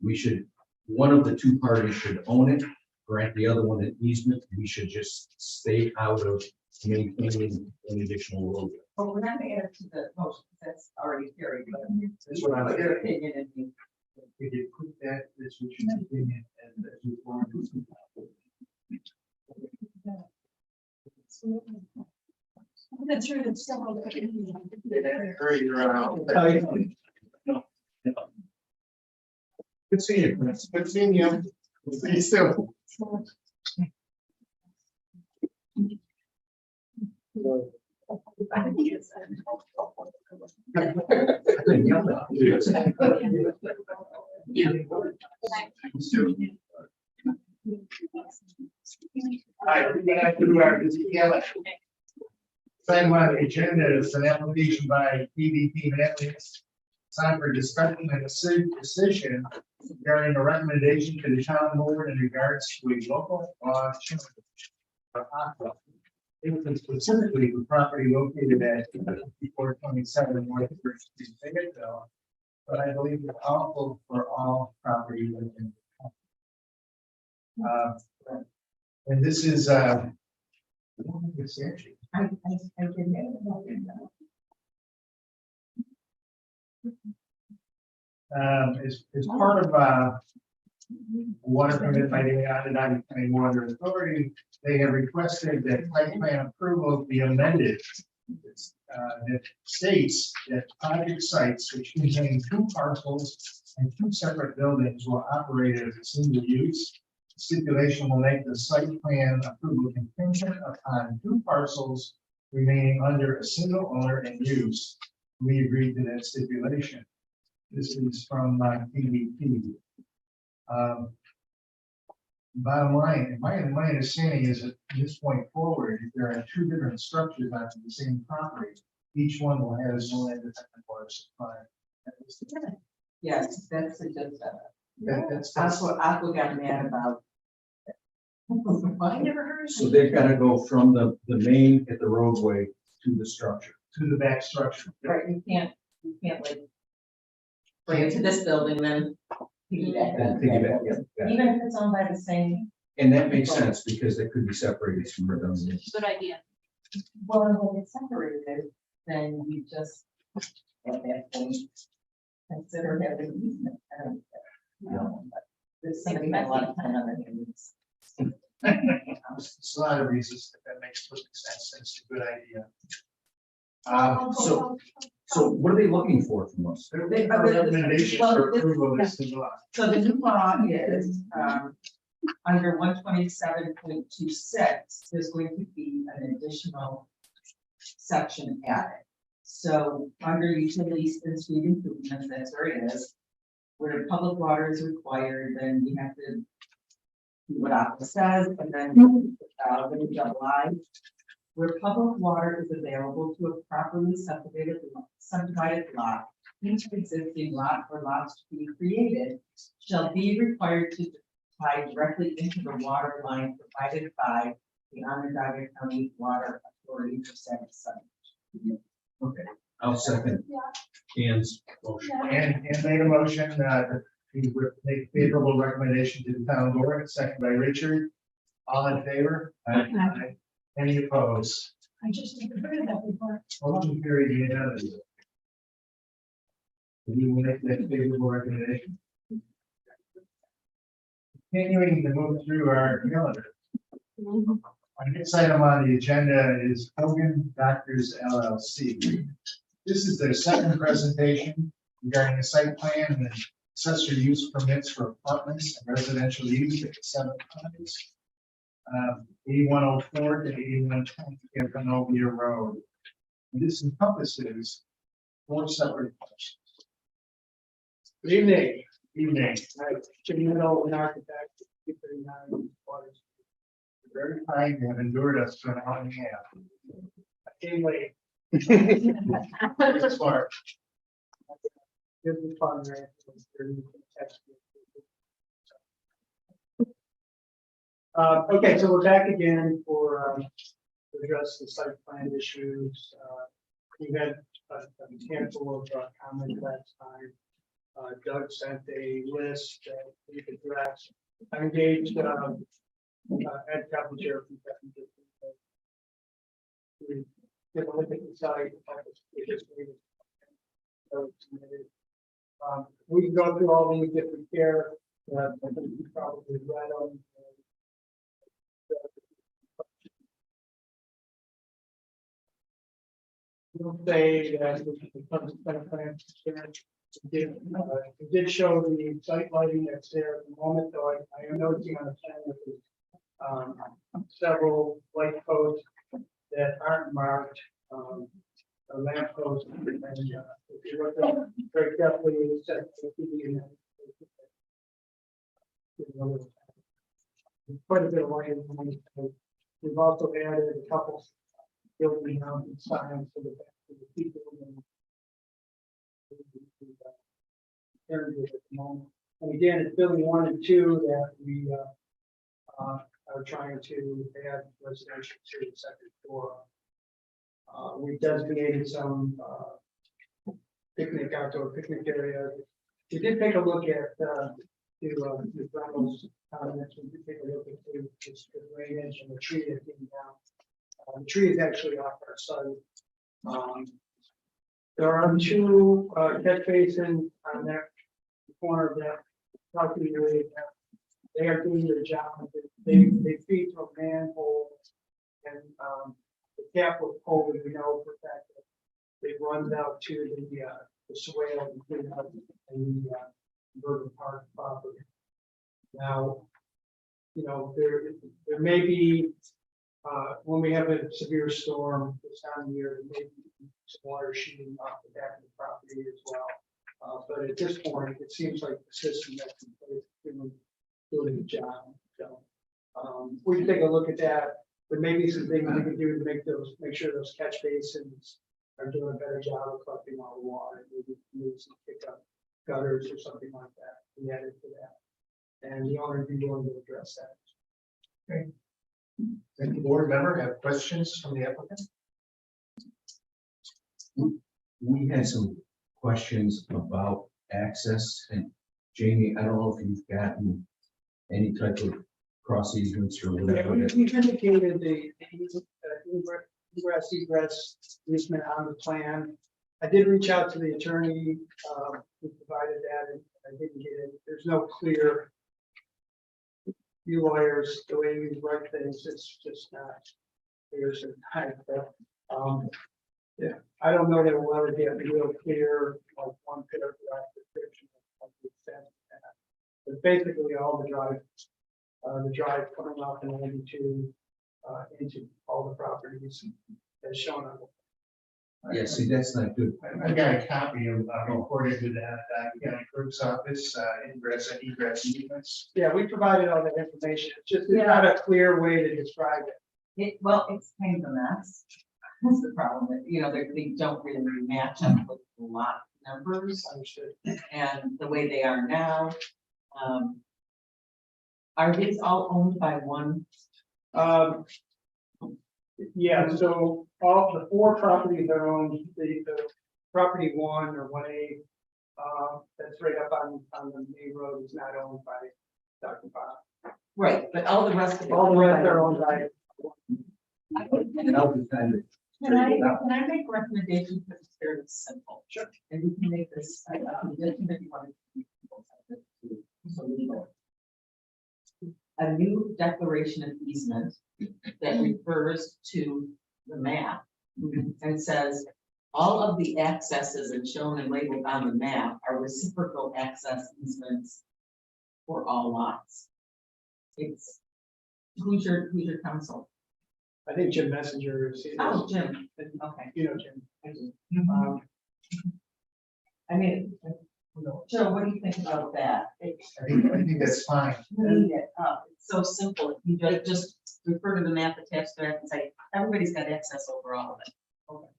We should, one of the two parties should own it, grant the other one an easement. We should just stay out of maintaining an additional roadway. But we're not gonna add it to the motion, that's already carried, but That's what I your opinion and you. If you put that, this was your opinion and that you want to. That's true, it's several. Hurry around. Good seeing you, Chris. Good seeing you. We'll see you soon. All right, we're gonna do our item on the agenda is an application by PVP Manlius. Time for discussion and decision regarding a recommendation to the town board in regards to a local law change. It was specifically the property located at 427 North First Street, Fayetteville, but I believe it's also for all property within. And this is it's actually. I didn't know. As part of water permit by the Onondaga County Water Authority, they have requested that site plan approval be amended. That states that project sites which contain two parcels and two separate buildings will operate as a single use. Stipulation will make the site plan approval contingent upon two parcels remaining under a single owner and use. We agreed to that stipulation. This is from PVP. Bottom line, my understanding is that from this point forward, if there are two different structures on the same property, each one will have its own independent water supply. Yes, that's just, That's Aqua got mad about. I never heard of So they've got to go from the main at the roadway to the structure. To the back structure. Right, you can't like bring it to this building, then piggyback And on piggyback, yeah, it. yeah. Even if it's owned by the same, And that makes sense because they could be separated from redundant. Good idea. well, when it's separated, then you just, at that point, consider having an easement. I don't know, but there's somebody had a lot of time on their hands. There's a lot of reasons that makes perfect sense. It's a good idea. So what are they looking for from us? Their recommendation for approval is the law. So the new law is, under 127.26, there's going to be an additional section added. So under utilities and street improvements, that's where it is. Where public water is required, then you have to do what Aqua says, and then, when you double I. Where public water is available to a properly subdivided lot, each existing lot or lots to be created shall be required to tie directly into the water line provided by the Onondaga County Water Authority for said subdivision. Okay, I'll second Dan's motion. And made a motion, that he would make favorable recommendation to the town board, second by Richard. All in favor? Aye. Any opposed? I just never heard of that before. Motion carried unanimously. Will you make that favorable recommendation? Continuing to move through our calendar. Our next item on the agenda is Hogan Doctors LLC. This is their second presentation regarding the site plan and the accessory use permits for apartments and residential use at 7 Pines. 8104 to 8120 Campanolia Road. And this encompasses 4 separate parcels. Good evening. Evening. Jimmy Minow, an architect, 239 Waters. Very kind to have endured us for an hour and a half. I came late. Very smart. This is fun, right? Okay, so we're back again for, to address the site plan issues. We had a handful of comments last time. Doug sent a list that we could address. I engaged, Ed Cavalier from Technical. We get a look at the site. We can go through all these different care. I think you probably read them. We'll say that we did show the site lighting that's there at the moment, though I am noticing on the plan that there's several light posts that aren't marked, lamp posts. And if you look at very carefully, it says quite a bit of lighting. We've also added a couple building mounted signs for the people. Areas at the moment. And again, it's building 1 and 2 that we are trying to add residential to the second floor. We designated some outdoor picnic areas. We did take a look at the Reynolds comments. We did take a look at the drainage and the tree that came down. The tree is actually off our site. There are 2 catch basins on that corner of that property area. They are doing their job. They feed to a manhole, and the cap was cold. We know for a fact that it runs out to the swale between us and the Bourbon Park property. Now, you know, there may be when we have a severe storm this time of year, there may be some water shooting off the back of the property as well. But at this point, it seems like the system that's in place is doing the job. So we can take a look at that. There may be some things we can do to make sure those catch basins are doing a better job of collecting all the water. Maybe some pickup gutters or something like that. We added to that, and the owner would be willing to address that. Any board member have questions from the applicant? We had some questions about access, and Jamie, I don't know if you've gotten any type of cross easements or Yeah, whatever. we've indicated the egress easement on the plan. I did reach out to the attorney, who provided that, and I didn't get it. There's no clear. You lawyers, the way we write things, it's just not clear sometimes, but, yeah, I don't know that we'll ever get real clear, like one paragraph description of the extent of that. But basically, all the drive coming off in 92, into all the properties as shown on the. Yeah, see, that's not good. I've got a copy of, recorded to that, county clerk's office, ingress and egress easements. Yeah, we provided all that information. It's just, it's not a clear way to describe it. Well, it's kind of a mess. That's the problem, you know, they don't really match up with the lot numbers Understood. and the way they are now. Are these all owned by one? Yeah, so all the 4 properties are owned, the property 1 or 1A, that's right up on the main road is not owned by Dr. Bob. Right, but all the rest of it. All the rest are owned by. And I'll be kind of. Can I make a recommendation for this fairly simple? Sure. And we can make this, recommendation if you want to. So legal. A new declaration of easement that refers to the map and says all of the accesses and shown and labeled on the map are reciprocal access easements for all lots. It's, who's your counsel? I think Jim Messenger is. Oh, Jim, okay. You know, Jim. I mean, Joe, what do you think about that? I think that's fine. Clean it up. It's so simple. You just refer to the map attached there and say, everybody's got access over all of it. Okay.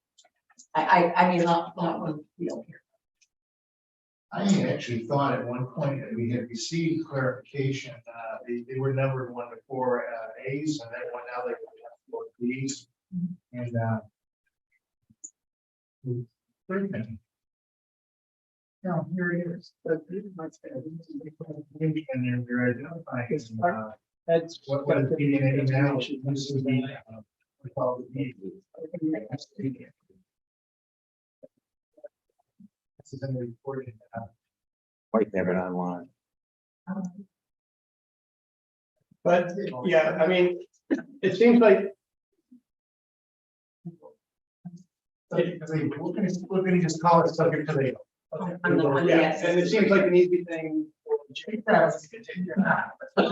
I mean, not one field here. I had actually thought at one point that we had received clarification, they were numbered 1 to 4 A's, and then now they have 4 B's. And no, here it is. And they're identifying That's what the meaning is now. This is the we call it the this is in the recording. Might have it online. But yeah, I mean, it seems like. We're gonna just call it subject to the. Yeah, and it seems like an easy thing. It does. I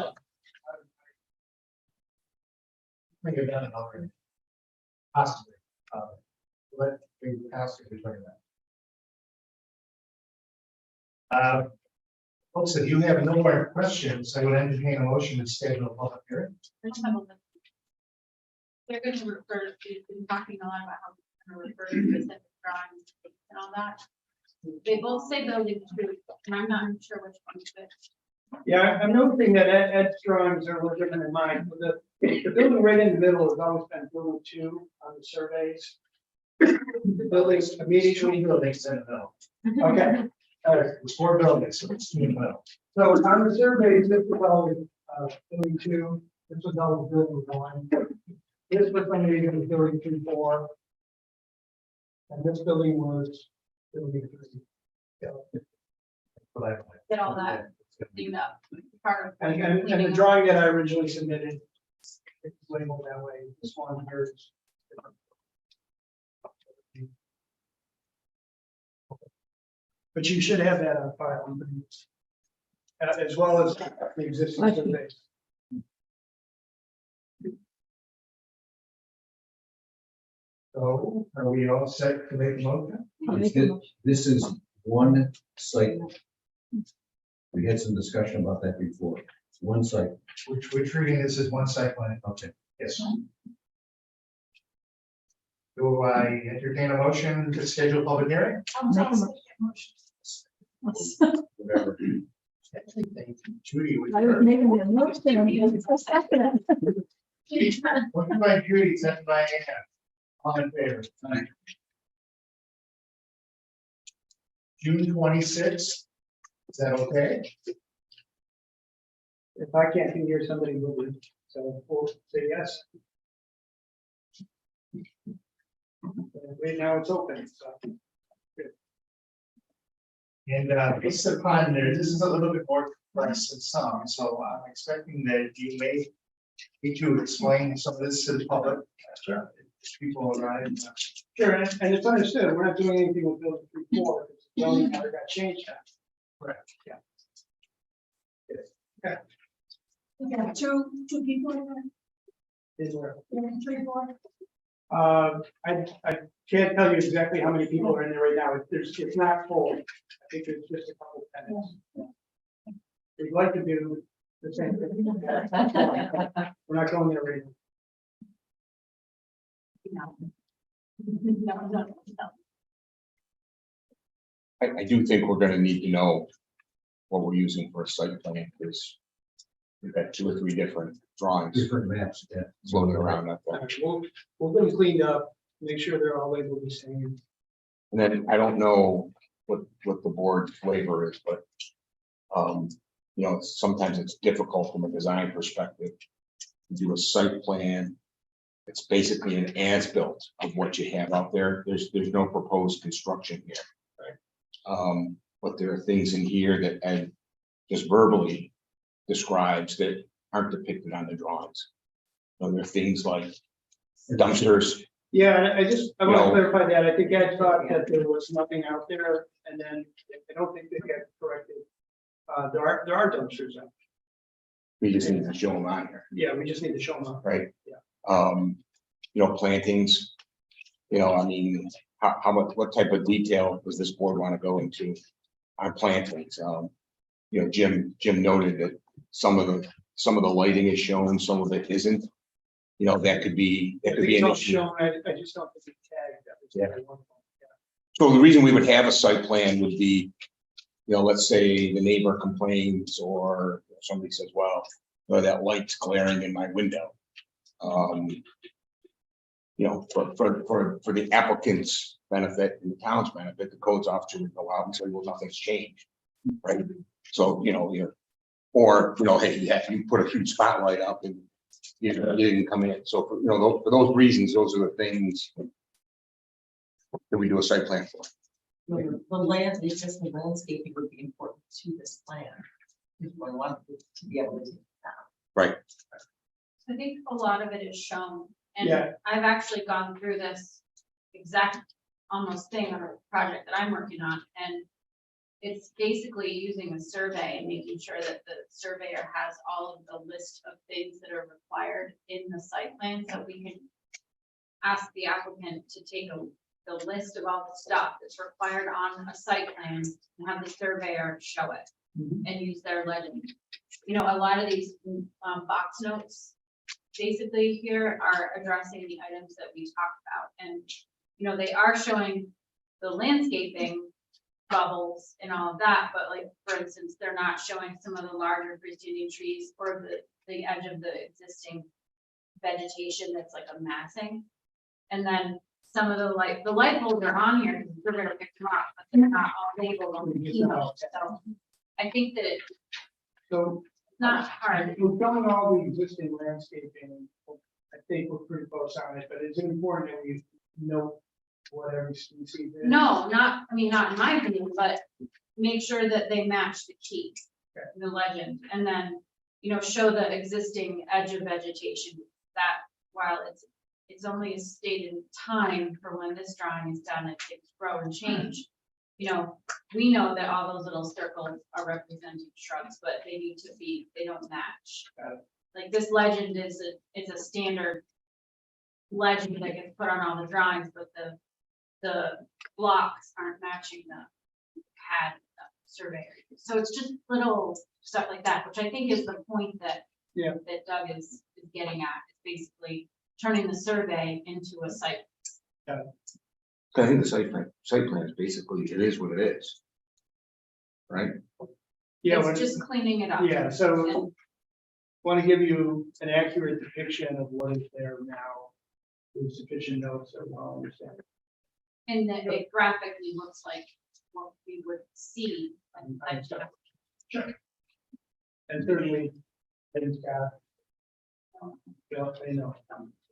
think I've done it already. Possibly. Let me ask you to turn that. Folks, if you have no more questions, I would entertain a motion to schedule a public hearing. They're going to refer to, we've been talking a lot about how we're going to refer to specific drawings and all that. They both say building two, and I'm not sure which one is which. Yeah, I'm noticing that Ed's drawings are a little different than mine. The building right in the middle has always been building 2 on the surveys. The buildings immediately. Buildings in the middle. Okay. It's 4 buildings, so it's in the middle. So on the surveys, this was always building 2, this was always building 1. This was when we were building 3, 4. And this building was building 3. Get all that cleaned up. Part of. what you're And the cleaning up. drawing that I originally submitted, it's labeled that way, this one here is. But you should have that on file. As well as the existing surveys. So are we all set to make a motion? I'll make a motion. This is one site. We had some discussion about that before. One site. Which reading this is one site plan. Okay. Yes. Do I entertain a motion to schedule a public hearing? Make a motion. Whatever. Judy. was I was first. making the motion. and it's a second. Motion by Judy, second by Ann. All in favor? Aye. June 26th. Is that okay? If I can't be here, somebody will be, so we'll say yes. Right now it's open, so. And based upon there, this is a little bit more complex than some, so I'm expecting that you may need to explain some of this to the public. People arrive. Sure, and it's understood, we're not doing anything with building 3-4, because the zoning never got changed now. Correct. Yeah. We have two people in Is where, there, 3, 4. I can't tell you exactly how many people are in there right now, it's not full, I think it's just a couple of tenants. We'd like to do the same thing. We're not going there right now. I do think we're gonna need to know what we're using for a site plan, because we've got 2 or 3 different drawings Different maps, yeah. floating around up there. We'll get them cleaned up, make sure they're all labeled the same. And then I don't know what the board's flavor is, but you know, sometimes it's difficult from a design perspective to do a site plan. It's basically an as-built of what you have out there. There's no proposed construction here. Right. But there are things in here that Ed just verbally describes that aren't depicted on the drawings. So there are things like dumpsters. Yeah, I want to No. clarify that, I think Ed thought that there was nothing out there, and then I don't think they get corrected. There are dumpsters out, We just need to show them on here, yeah, we just need to show them up. right? Yeah. You know, plantings. You know, I mean, how much, what type of detail does this board want to go into on plantings? You know, Jim noted that some of the lighting is shown, some of it isn't. You know, that could be an It's all issue. shown, I just don't think it's tagged. That was Yeah. at one point, yeah. So the reason we would have a site plan would be, you know, let's say the neighbor complains or somebody says, well, you know, that light's glaring in my window. You know, for the applicant's benefit and the town's benefit, the codes officer would go out and say, well, nothing's changed. Right? So, you know, or, you know, hey, you put a huge spotlight up and you didn't come in. So, for, you know, for those reasons, those are the things that we do a site plan for. The existing landscaping would be important to this plan. If we want to be able to do that. Right. I think a lot of it is shown, and Yeah. I've actually gone through this exact almost thing on a project that I'm working on, and it's basically using a survey and making sure that the surveyor has all of the list of things that are required in the site plan, so we can ask the applicant to take the list of all the stuff that's required on a site plan and have the surveyor show it and use their legend. You know, a lot of these box notes basically here are addressing the items that we talked about. And, you know, they are showing the landscaping bubbles and all of that, but like, for instance, they're not showing some of the larger freestanding trees or the edge of the existing vegetation that's like a massing. And then some of the light poles are on here because they're gonna pick them up, but they're not all labeled on the keynote. So I think that it's So not hard. we're showing all the existing landscaping. I think we're pretty close on it, but it's important that we know what every species is. No, not in my opinion, but make sure that they match the key, the legend, and then, you know, show the existing edge of vegetation that while it's only a stated time for when this drawing is done, it takes grow and change. You know, we know that all those little circles are representing shrubs, but they don't match. Like this legend is a standard legend that gets put on all the drawings, but the blocks aren't matching the pad surveyor. So it's just little stuff like that, which I think is the point that Doug is getting at. It's basically turning the survey into a site. I think the site plan is basically, it is what it is. Right? Yeah, It's when- just cleaning it up. yeah, so want to give you an accurate depiction of what is there now with sufficient notes so well understand. And then it graphically looks like what we would see. Like, Sure. And certainly, things got. They know.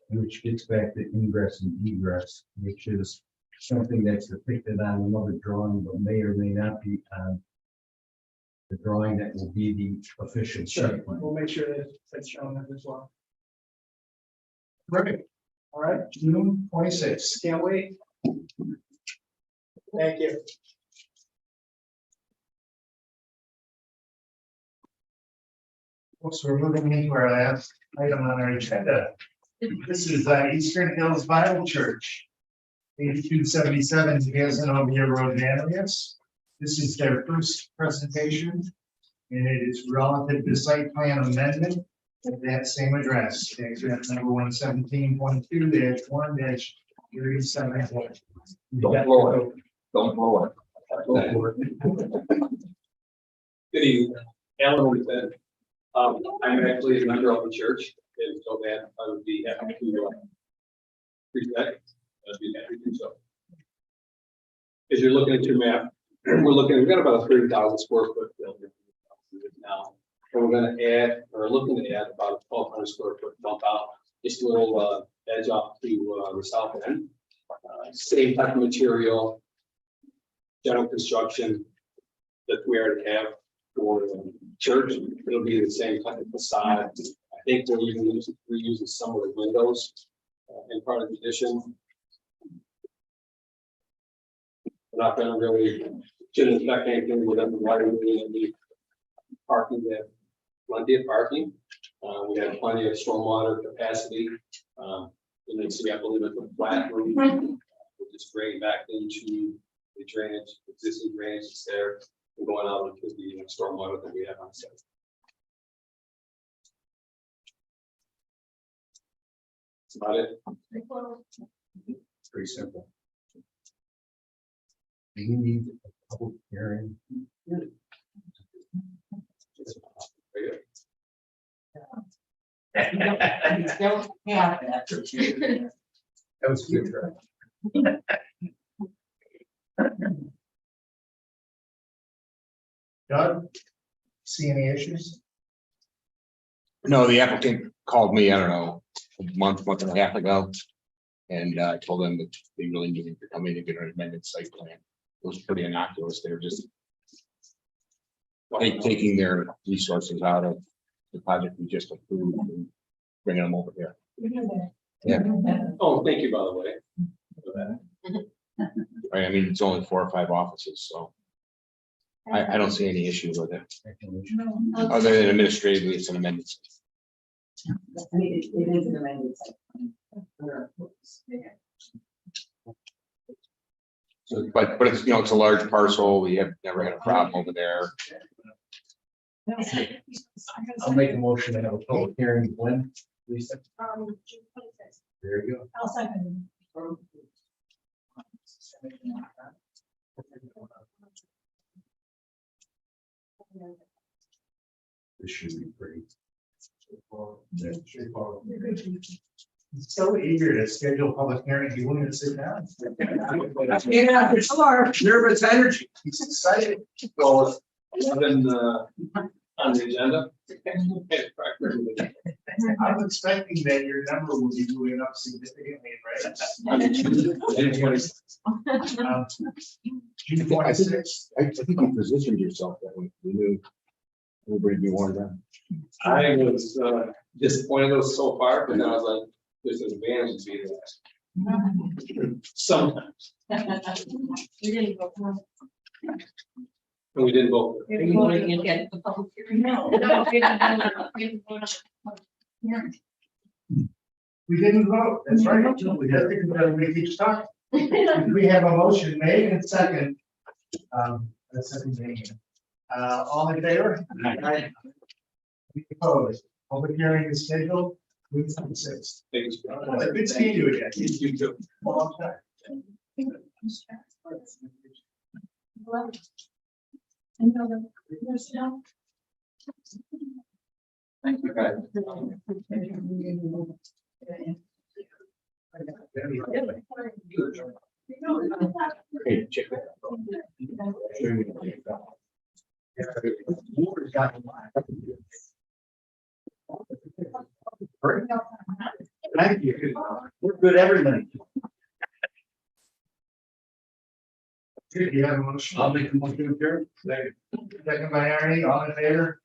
Which gets back to ingress and egress, which is something that's depicted on another drawing, but may or may not be on the drawing that will be the official site plan. We'll make sure that that's shown as well. Perfect. All right, June 26th. Can't wait. Thank you. So we're moving into our last item on our agenda. This is Eastern Hills Bible Church. 8277 Gazanovia Road, Manlius. This is their first presentation. And it is relative to site plan amendment at that same address. Exhibit number 117.2-1-37. Don't blow it. Don't blow it. Good evening, Alan Whitehead. I'm actually a member of the church, and so that I would be happy to present. I'd be happy to do so. As you're looking at your map, we've got about a 30,000 square foot building now. And we're gonna add, or looking to add about 1,200 square foot dump out, just a little edge off to the south end. Same type of material, general construction that we already have for the church. It'll be the same type of facade. I think we're using some of the windows in part of the addition. We're not gonna really, shouldn't affect anything with them, why we need parking there. Plenty of parking. We have plenty of stormwater capacity. And then see, I believe it's a flat roof. We'll just bring it back into the drainage, existing drainage that's there, and going out into the stormwater that we have on site. That's about it. It's pretty simple. Do you need a public hearing? Don't have that. That was good, right? Doug, see any issues? No, the applicant called me, I don't know, a month and a half ago. And I told them that they really needed to come in and get an amended site plan. It was pretty innocuous. They're just taking their resources out of the project we just approved and bringing them over here. Yeah. Oh, thank you, by the way. For that. Right, I mean, it's only 4 or 5 offices, so I don't see any issue with it. Other than administratively, it's an amended. I mean, it is an amended site plan. So, but it's, you know, it's a large parcel. We have never had a problem over there. I'll make a motion to have a public hearing when, Lisa? There you go. I'll second. This should be pretty. So eager to schedule public hearings, you wouldn't sit down. Yeah, sure. Nervous energy. He's excited. Well, then, on the agenda. I'm expecting that your number will be moving up significantly, right? June I think 26th. you positioned yourself that way. We knew everybody'd be warned up. I was disappointed it was so far, but then I was like, there's an advantage to be there. Sometimes, We didn't go for and we didn't vote. it. Are you voting against the public hearing? No. No, we didn't vote. We didn't vote on the public hearing. We didn't vote, that's right. We had to consider we keep talking. We have a motion made and second. That's second. All in favor? Aye. We opposed. Public hearing is scheduled. June 26th. Thank you. Good seeing you again. You too. Long time. Thank you, guys. Hey, check it Thank you. We're good, everybody. You have a motion? I'll make a motion to adjourn. Second by Ernie, all in favor?